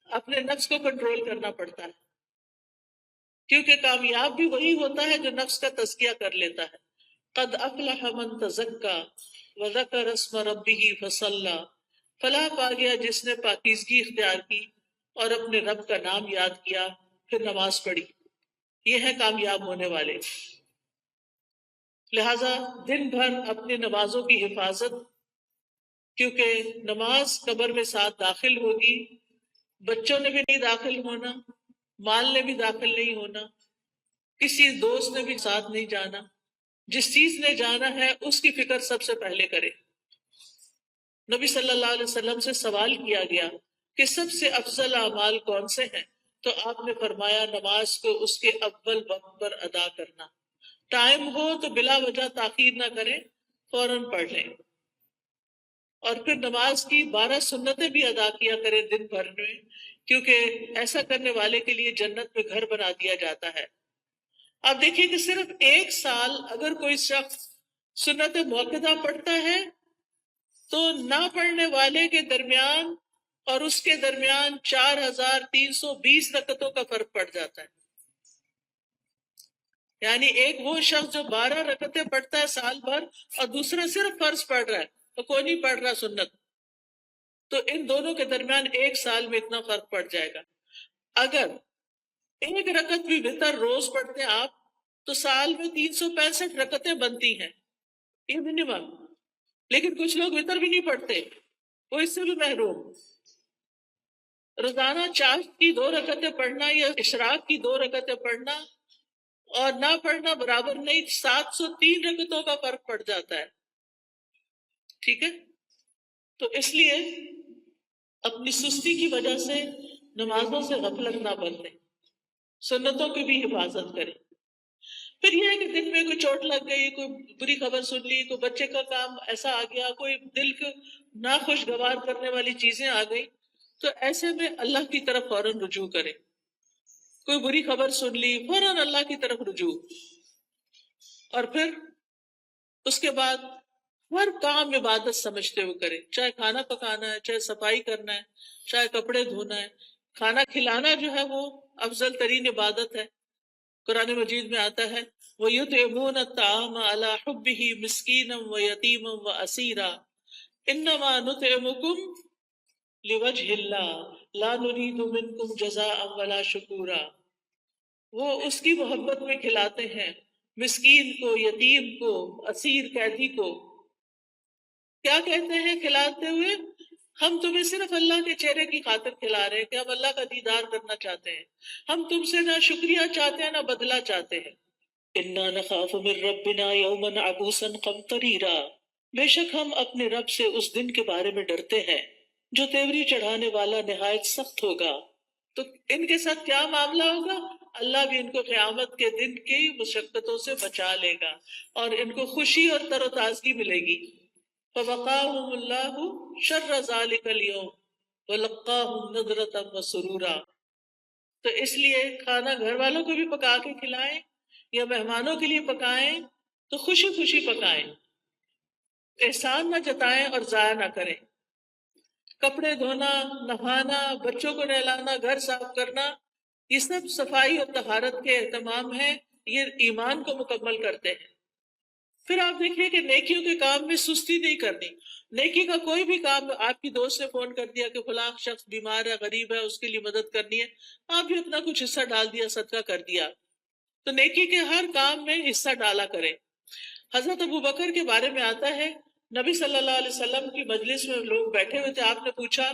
اپنے نفس کو کنٹرول کرنا پڑتا ہے، کیونکہ کامیاب بھی وہی ہوتا ہے جو نفس کا تزکیہ کر لیتا ہے. قد افلح من تزکا وذکر اسم ربہ فصلی. فلاح پا گیا جس نے پاکیزگی اختیار کی اور اپنے رب کا نام یاد کیا، پھر نماز پڑھی. یہ ہے کامیاب ہونے والے. لہذا دن بھر اپنی نمازوں کی حفاظت، کیونکہ نماز قبر میں ساتھ داخل ہوگی. بچوں نے بھی نہیں داخل ہونا، مال نے بھی داخل نہیں ہونا، کسی دوست نے بھی ساتھ نہیں جانا. جس چیز نے جانا ہے اس کی فکر سب سے پہلے کرے. نبی صلی اللہ علیہ وسلم سے سوال کیا گیا کہ سب سے افضل اعمال کون سے ہیں، تو آپ نے فرمایا نماز کو اس کے اول وقت پر ادا کرنا. ٹائم ہو تو بلا وجہ تاخیر نہ کریں، فوراً پڑھ لیں. اور پھر نماز کی 12 سنتیں بھی ادا کیا کریں دن بھر میں، کیونکہ ایسا کرنے والے کے لیے جنت میں گھر بنا دیا جاتا ہے. آپ دیکھیے کہ صرف 1 سال اگر کوئی شخص سنت موقدہ پڑھتا ہے تو نہ پڑھنے والے کے درمیان اور اس کے درمیان 4320 رکعتوں کا فرق پڑ جاتا ہے. یعنی ایک وہ شخص جو 12 رکعتیں پڑھتا ہے سال بھر، اور دوسرا صرف فرض پڑھ رہا ہے، تو کوئی نہیں پڑھ رہا سنت، تو ان دونوں کے درمیان ایک سال میں اتنا فرق پڑ جائے گا. اگر ایک رکعت بھی وتر روز پڑھتے ہیں آپ تو سال میں 365 رکعتیں بنتی ہیں، یہ منیمم. لیکن کچھ لوگ وتر بھی نہیں پڑھتے، وہ اس سے بھی محروم. روزانہ چاشت کی 2 رکعتیں پڑھنا یا اشراق کی 2 رکعتیں پڑھنا اور نہ پڑھنا برابر نہیں، 703 رکعتوں کا فرق پڑ جاتا ہے. ٹھیک ہے، تو اس لیے اپنی سستی کی وجہ سے نمازوں سے غفلت نہ برتیں، سنتوں کی بھی حفاظت کریں. پھر یہ ہے کہ دن میں کوئی چوٹ لگ گئی، کوئی بری خبر سن لی، کوئی بچے کا کام ایسا آ گیا، کوئی دل کو ناخوشگوار کرنے والی چیزیں آ گئی، تو ایسے میں اللہ کی طرف فوراً رجوع کریں. کوئی بری خبر سن لی، فوراً اللہ کی طرف رجوع. اور پھر اس کے بعد ہر کام عبادت سمجھتے ہوئے کریں، چاہے کھانا پکانا ہے، چاہے صفائی کرنا ہے، چاہے کپڑے دھونا ہے. کھانا کھلانا جو ہے وہ افضل ترین عبادت ہے. قرآن مجید میں آتا ہے وَيُطْعِمُونَ الطَّعَامَ عَلَى حُبِّهِ مِسْكِينًا وَيَتِيمًا وَأَسِيرًا إِنَّمَا نُطْعِمُكُمْ لِوَجْهِ اللَّهِ لَا نُرِيدُ مِنْكُمْ جَزَاءً وَلَا شُكُورًا. وہ اس کی محبت میں کھلاتے ہیں مسکین کو، یتیم کو، اسیر قیدی کو. کیا کہتے ہیں کھلاتے ہوئے؟ ہم تمہیں صرف اللہ کے چہرے کی خاطر کھلا رہے ہیں کہ ہم اللہ کا دیدار کرنا چاہتے ہیں، ہم تم سے نہ شکریہ چاہتے ہیں نہ بدلہ چاہتے ہیں. اِنَّا نَخَافُ مِن رَّبِّنَا يَوْمًا عَبُوسًا قَمْطَرِيرًا. بے شک ہم اپنے رب سے اس دن کے بارے میں ڈرتے ہیں جو تیوری چڑھانے والا نہایت سخت ہوگا. تو ان کے ساتھ کیا معاملہ ہوگا؟ اللہ بھی ان کو قیامت کے دن کی مشقتوں سے بچا لے گا اور ان کو خوشی اور تر و تازگی ملے گی. فَوَقَاهُمُ اللَّهُ شَرَّ ذَلِكَ الْيَوْمِ وَلَقَّاهُمْ نَضْرَةً وَسُرُورًا. تو اس لیے کھانا گھر والوں کو بھی پکا کے کھلائیں یا مہمانوں کے لیے پکائیں تو خوشی خوشی پکائیں، احسان نہ جتائیں اور ضائع نہ کریں. کپڑے دھونا، نہانا، بچوں کو نہلانا، گھر صاف کرنا، یہ سب صفائی اور طہارت کے اہتمام ہیں، یہ ایمان کو مکمل کرتے ہیں. پھر آپ دیکھیے کہ نیکیوں کے کام میں سستی نہیں کرنی. نیکی کا کوئی بھی کام، آپ کی دوست نے فون کر دیا کہ فلاں شخص بیمار ہے، غریب ہے، اس کے لیے مدد کرنی ہے، آپ بھی اپنا کچھ حصہ ڈال دیا، صدقہ کر دیا. تو نیکی کے ہر کام میں حصہ ڈالا کریں. حضرت ابوبکر کے بارے میں آتا ہے نبی صلی اللہ علیہ وسلم کی مجلس میں لوگ بیٹھے ہوئے تھے، آپ نے پوچھا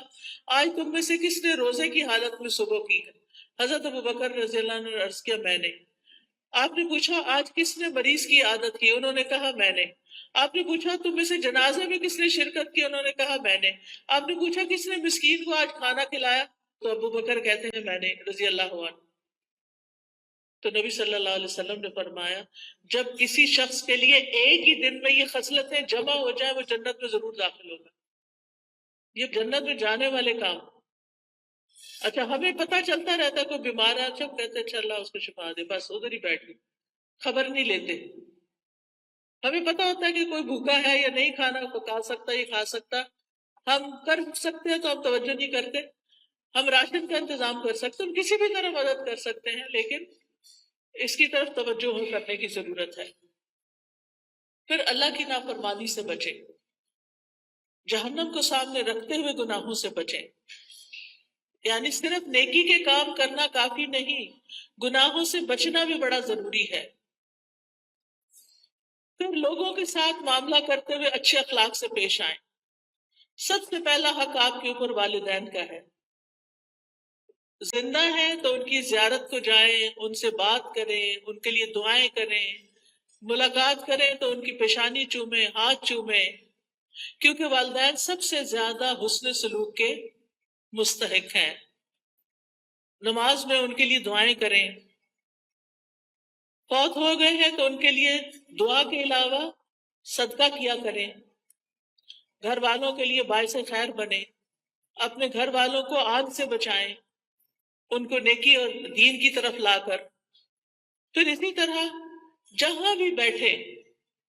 آج تم میں سے کس نے روزے کی حالت میں صبح کی ہے؟ حضرت ابوبکر رضی اللہ عنہ نے عرض کیا میں نے. آپ نے پوچھا آج کس نے مریض کی عادت کی؟ انہوں نے کہا میں نے. آپ نے پوچھا تم میں سے جنازے میں کس نے شرکت کی؟ انہوں نے کہا میں نے. آپ نے پوچھا کس نے مسکین کو آج کھانا کھلایا؟ تو ابوبکر کہتے ہیں میں نے رضی اللہ عنہ. تو نبی صلی اللہ علیہ وسلم نے فرمایا جب کسی شخص کے لیے ایک ہی دن میں یہ خصلتیں جمع ہو جائیں وہ جنت میں ضرور داخل ہوگا. یہ جنت میں جانے والے کام. اچھا ہمیں پتہ چلتا رہتا ہے کوئی بیمار ہے، اچھا کہتے ہیں اچھا اللہ اس کو شفا دے، بس ادھر ہی بیٹھ گئے، خبر نہیں لیتے. ہمیں پتہ ہوتا ہے کہ کوئی بھوکا ہے یا نہیں کھانا پکا سکتا یہ کھا سکتا، ہم کر سکتے ہیں تو ہم توجہ نہیں کرتے. ہم راشن کا انتظام کر سکتے، ہم کسی بھی طرح مدد کر سکتے ہیں، لیکن اس کی طرف توجہ کرنے کی ضرورت ہے. پھر اللہ کی نافرمانی سے بچیں، جہنم کو سامنے رکھتے ہوئے گناہوں سے بچیں. یعنی صرف نیکی کے کام کرنا کافی نہیں، گناہوں سے بچنا بھی بڑا ضروری ہے. پھر لوگوں کے ساتھ معاملہ کرتے ہوئے اچھے اخلاق سے پیش آئیں. سب سے پہلا حق آپ کے اوپر والدین کا ہے. زندہ ہیں تو ان کی زیارت کو جائیں، ان سے بات کریں، ان کے لیے دعائیں کریں، ملاقات کریں تو ان کی پیشانی چومیں، ہاتھ چومیں، کیونکہ والدین سب سے زیادہ حسن سلوک کے مستحق ہیں. نماز میں ان کے لیے دعائیں کریں. فوت ہو گئے ہیں تو ان کے لیے دعا کے علاوہ صدقہ کیا کریں. گھر والوں کے لیے باعث خیر بنیں، اپنے گھر والوں کو آگ سے بچائیں، ان کو نیکی اور دین کی طرف لا کر. پھر اسی طرح جہاں بھی بیٹھے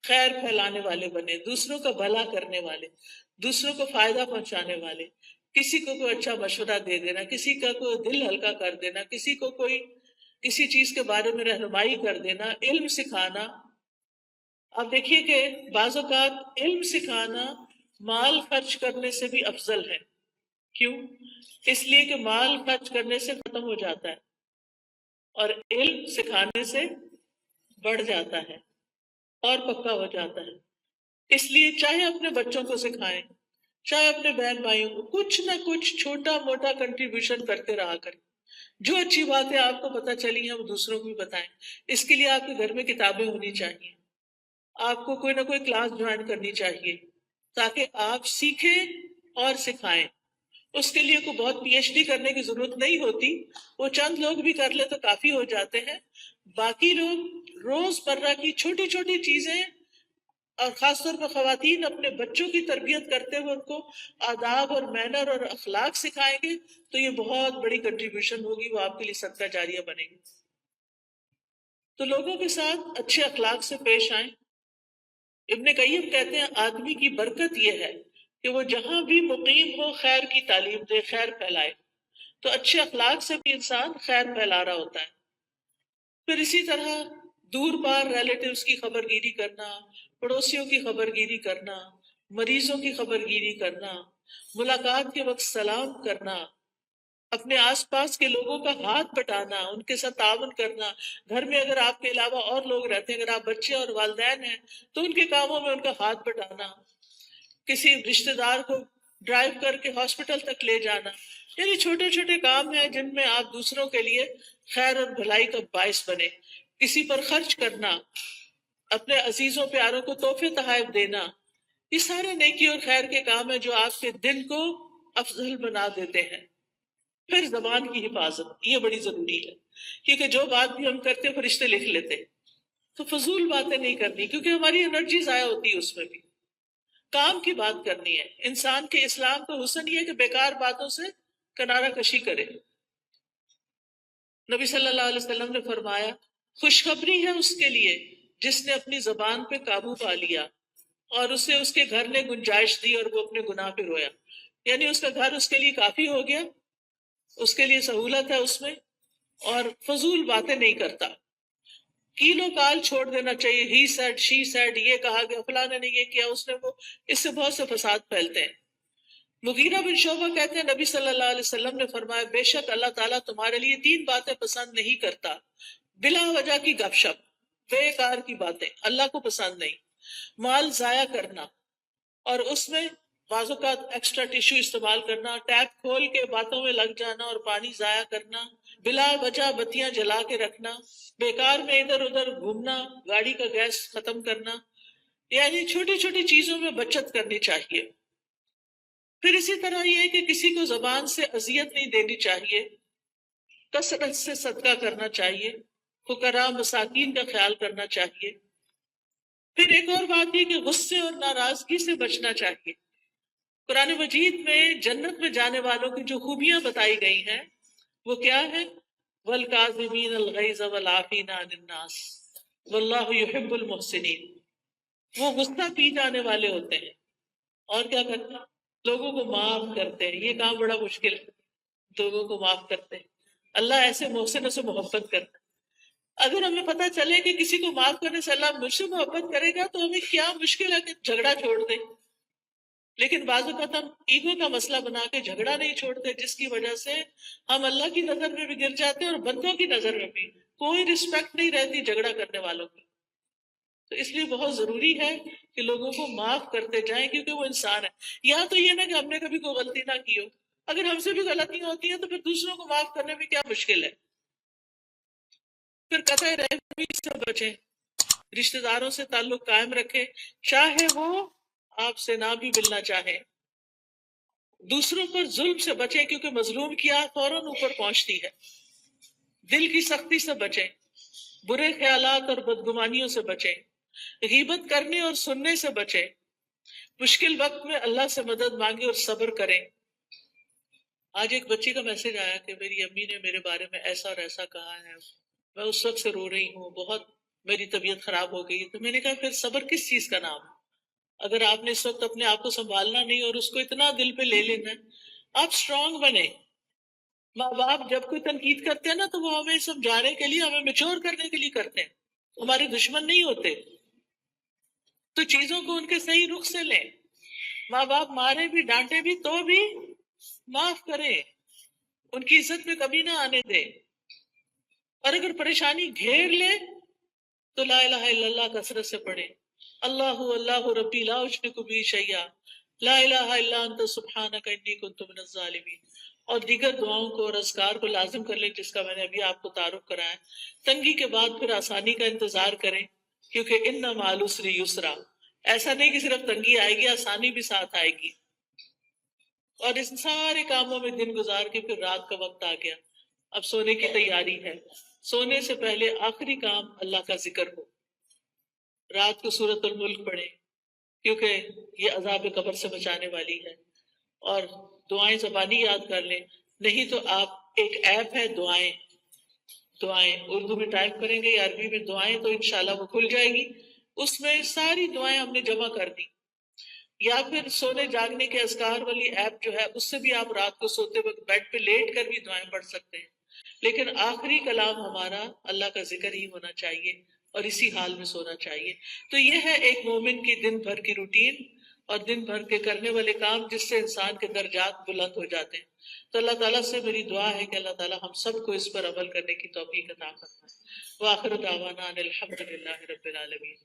خیر پھیلانے والے بنے، دوسروں کا بھلا کرنے والے، دوسروں کو فائدہ پہنچانے والے. کسی کو کوئی اچھا مشورہ دے دینا، کسی کا کوئی دل ہلکا کر دینا، کسی کو کوئی کسی چیز کے بارے میں رہنمائی کر دینا، علم سکھانا. آپ دیکھیے کہ بعض اوقات علم سکھانا مال خرچ کرنے سے بھی افضل ہے. کیوں؟ اس لیے کہ مال خرچ کرنے سے ختم ہو جاتا ہے اور علم سکھانے سے بڑھ جاتا ہے اور پکا ہو جاتا ہے. اس لیے چاہے اپنے بچوں کو سکھائیں، چاہے اپنے بہن بھائیوں کو کچھ نہ کچھ چھوٹا موٹا کنٹریبیوشن کرتے رہا کریں. جو اچھی باتیں آپ کو پتہ چلی ہیں وہ دوسروں کو بھی بتائیں. اس کے لیے آپ کے گھر میں کتابیں ہونی چاہیے، آپ کو کوئی نہ کوئی کلاس جوائن کرنی چاہیے تاکہ آپ سیکھیں اور سکھائیں. اس کے لیے کوئی بہت پی ایچ ڈی کرنے کی ضرورت نہیں ہوتی، وہ چند لوگ بھی کر لے تو کافی ہو جاتے ہیں. باقی لوگ روز مرہ کی چھوٹی چھوٹی چیزیں، اور خاص طور پر خواتین اپنے بچوں کی تربیت کرتے ہوئے ان کو آداب اور مینر اور اخلاق سکھائیں گے تو یہ بہت بڑی کنٹریبیوشن ہوگی، وہ آپ کے لیے صدقہ جاریہ بنے گی. تو لوگوں کے ساتھ اچھے اخلاق سے پیش آئیں. ابن قیم کہتے ہیں آدمی کی برکت یہ ہے کہ وہ جہاں بھی مقیم ہو خیر کی تعلیم دے، خیر پھیلائے. تو اچھے اخلاق سے بھی انسان خیر پھیلا رہا ہوتا ہے. پھر اسی طرح دور بار ریلیٹیوز کی خبر گیری کرنا، پڑوسیوں کی خبر گیری کرنا، مریضوں کی خبر گیری کرنا، ملاقات کے وقت سلام کرنا، اپنے آس پاس کے لوگوں کا ہاتھ بٹانا، ان کے ساتھ تعاون کرنا. گھر میں اگر آپ کے علاوہ اور لوگ رہتے ہیں، اگر آپ بچے اور والدین ہیں تو ان کے کاموں میں ان کا ہاتھ بٹانا، کسی رشتہ دار کو ڈرائیو کر کے ہاسپٹل تک لے جانا. یعنی چھوٹے چھوٹے کام ہیں جن میں آپ دوسروں کے لیے خیر اور بھلائی کا باعث بنے. کسی پر خرچ کرنا، اپنے عزیزوں پیاروں کو تحفے تحائف دینا، یہ سارے نیکی اور خیر کے کام ہیں جو آپ کے دن کو افضل بنا دیتے ہیں. پھر زبان کی حفاظت، یہ بڑی ضروری ہے کیونکہ جو بات بھی ہم کرتے فرشتے لکھ لیتے. تو فضول باتیں نہیں کرنی کیونکہ ہماری انرجی ضائع ہوتی ہے اس میں بھی. کام کی بات کرنی ہے. انسان کے اسلام کا حسن یہ ہے کہ بیکار باتوں سے کنارہ کشی کرے. نبی صلی اللہ علیہ وسلم نے فرمایا خوشخبری ہے اس کے لیے جس نے اپنی زبان پہ قابو پا لیا اور اسے اس کے گھر نے گنجائش دی اور وہ اپنے گناہ پہ رویا. یعنی اس کا گھر اس کے لیے کافی ہو گیا، اس کے لیے سہولت ہے اس میں، اور فضول باتیں نہیں کرتا. کیلو کال چھوڑ دینا چاہیے. ہی سیڈ، شی سیڈ، یہ کہا گیا، فلاں نے یہ کیا، اس نے وہ، اس سے بہت سے فساد پھیلتے ہیں. مغیرہ بن شعبہ کہتے ہیں نبی صلی اللہ علیہ وسلم نے فرمایا بے شک اللہ تعالیٰ تمہارے لیے 3 باتیں پسند نہیں کرتا. بلا وجہ کی گپ شپ، بیکار کی باتیں اللہ کو پسند نہیں. مال ضائع کرنا، اور اس میں بعض اوقات ایکسٹرا ٹیشو استعمال کرنا، ٹیپ کھول کے باتوں میں لگ جانا اور پانی ضائع کرنا، بلا وجہ بتیاں جلا کے رکھنا، بیکار میں ادھر ادھر گھومنا، گاڑی کا گیس ختم کرنا. یعنی چھوٹی چھوٹی چیزوں میں بچت کرنی چاہیے. پھر اسی طرح یہ ہے کہ کسی کو زبان سے اذیت نہیں دینی چاہیے، کثرت سے صدقہ کرنا چاہیے، فقراء مساکین کا خیال کرنا چاہیے. پھر ایک اور بات یہ کہ غصے اور ناراضگی سے بچنا چاہیے. قرآن مجید میں جنت میں جانے والوں کی جو خوبیاں بتائی گئی ہیں وہ کیا ہے؟ وَالْكَاظِمِينَ الْغَيْظَ وَالْعَافِينَ عَنِ النَّاسِ وَاللَّهُ يُحِبُّ الْمُحْسِنِينَ. وہ غصہ پی جانے والے ہوتے ہیں اور کیا کرتے ہیں؟ لوگوں کو معاف کرتے ہیں. یہ کام بڑا مشکل ہے، لوگوں کو معاف کرتے ہیں. اللہ ایسے محسنوں سے محبت کرتا ہے. اگر ہمیں پتہ چلے کہ کسی کو معاف کرنے سے اللہ مجھ سے محبت کرے گا تو ہمیں کیا مشکل ہے کہ جھگڑا چھوڑ دیں. لیکن بعض اوقات ہم ایگو کا مسئلہ بنا کے جھگڑا نہیں چھوڑتے، جس کی وجہ سے ہم اللہ کی نظر میں بھی گر جاتے ہیں اور بندوں کی نظر میں بھی کوئی رسپیکٹ نہیں رہتی جھگڑا کرنے والوں کی. تو اس لیے بہت ضروری ہے کہ لوگوں کو معاف کرتے جائیں کیونکہ وہ انسان ہے. یہاں تو یہ نہ کہ ہم نے کبھی کوئی غلطی نہ کی ہو، اگر ہم سے بھی غلطیاں ہوتی ہیں تو پھر دوسروں کو معاف کرنے میں کیا مشکل ہے. پھر قطع رحمی سے بچیں، رشتہ داروں سے تعلق قائم رکھیں چاہے وہ آپ سے نہ بھی ملنا چاہیں. دوسروں پر ظلم سے بچیں کیونکہ مظلوم کی آہ فوراً اوپر پہنچتی ہے. دل کی سختی سے بچیں، برے خیالات اور بدگمانیوں سے بچیں، غیبت کرنے اور سننے سے بچیں. مشکل وقت میں اللہ سے مدد مانگیں اور صبر کریں. آج ایک بچی کا میسج آیا کہ میری امی نے میرے بارے میں ایسا اور ایسا کہا ہے، میں اس وقت سے رو رہی ہوں، بہت میری طبیعت خراب ہو گئی. تو میں نے کہا پھر صبر کس چیز کا نام ہے؟ اگر آپ نے اس وقت اپنے آپ کو سنبھالنا نہیں اور اس کو اتنا دل پہ لے لینا ہے، آپ سٹرونگ بنیں. ماں باپ جب کوئی تنقید کرتے ہیں نا تو وہ ہمیں سمجھانے کے لیے، ہمیں میچور کرنے کے لیے کرتے ہیں، ہمارے دشمن نہیں ہوتے. تو چیزوں کو ان کے صحیح رخ سے لیں. ماں باپ مارے بھی ڈانٹے بھی تو بھی معاف کریں، ان کی عزت میں کمی نہ آنے دیں، اور اگر پریشانی گھیر لے تو لا الہ الا اللہ کثرت سے پڑھیں، اللہ اللہ ربی لا اشرک بہ شیئا، لا الہ الا انت سبحانک انی کنت من الظالمین، اور دیگر دعاؤں کو اور اذکار کو لازم کر لیں جس کا میں نے ابھی آپ کو تعارف کرایا۔ تنگی کے بعد پھر آسانی کا انتظار کریں، کیونکہ ان مع العسر یسرا، ایسا نہیں کہ صرف تنگی آئے گی، آسانی بھی ساتھ آئے گی۔ اور اس سارے کاموں میں دن گزار کے پھر رات کا وقت آ گیا، اب سونے کی تیاری ہے۔ سونے سے پہلے آخری کام اللہ کا ذکر ہو، رات کو سورۃ الملک پڑھیں کیونکہ یہ عذاب قبر سے بچانے والی ہے، اور دعائیں زبانی یاد کر لیں، نہیں تو آپ ایک ایپ ہے دعائیں، دعائیں اردو میں ٹائپ کریں گے یا عربی میں دعائیں تو انشاءاللہ وہ کھل جائے گی، اس میں ساری دعائیں ہم نے جمع کر دی، یا پھر سونے جاگنے کے اذکار والی ایپ جو ہے اس سے بھی آپ رات کو سوتے وقت بیڈ پہ لیٹ کر بھی دعائیں پڑھ سکتے ہیں، لیکن آخری کلام ہمارا اللہ کا ذکر ہی ہونا چاہیے اور اسی حال میں سونا چاہیے۔ تو یہ ہے ایک مومن کی دن بھر کی روٹین اور دن بھر کے کرنے والے کام جس سے انسان کے درجات بلند ہو جاتے ہیں۔ تو اللہ تعالیٰ سے میری دعا ہے کہ اللہ تعالیٰ ہم سب کو اس پر عمل کرنے کی توفیق عطا فرمائے۔ وآخر دعوانا ان الحمد للہ رب العالمین۔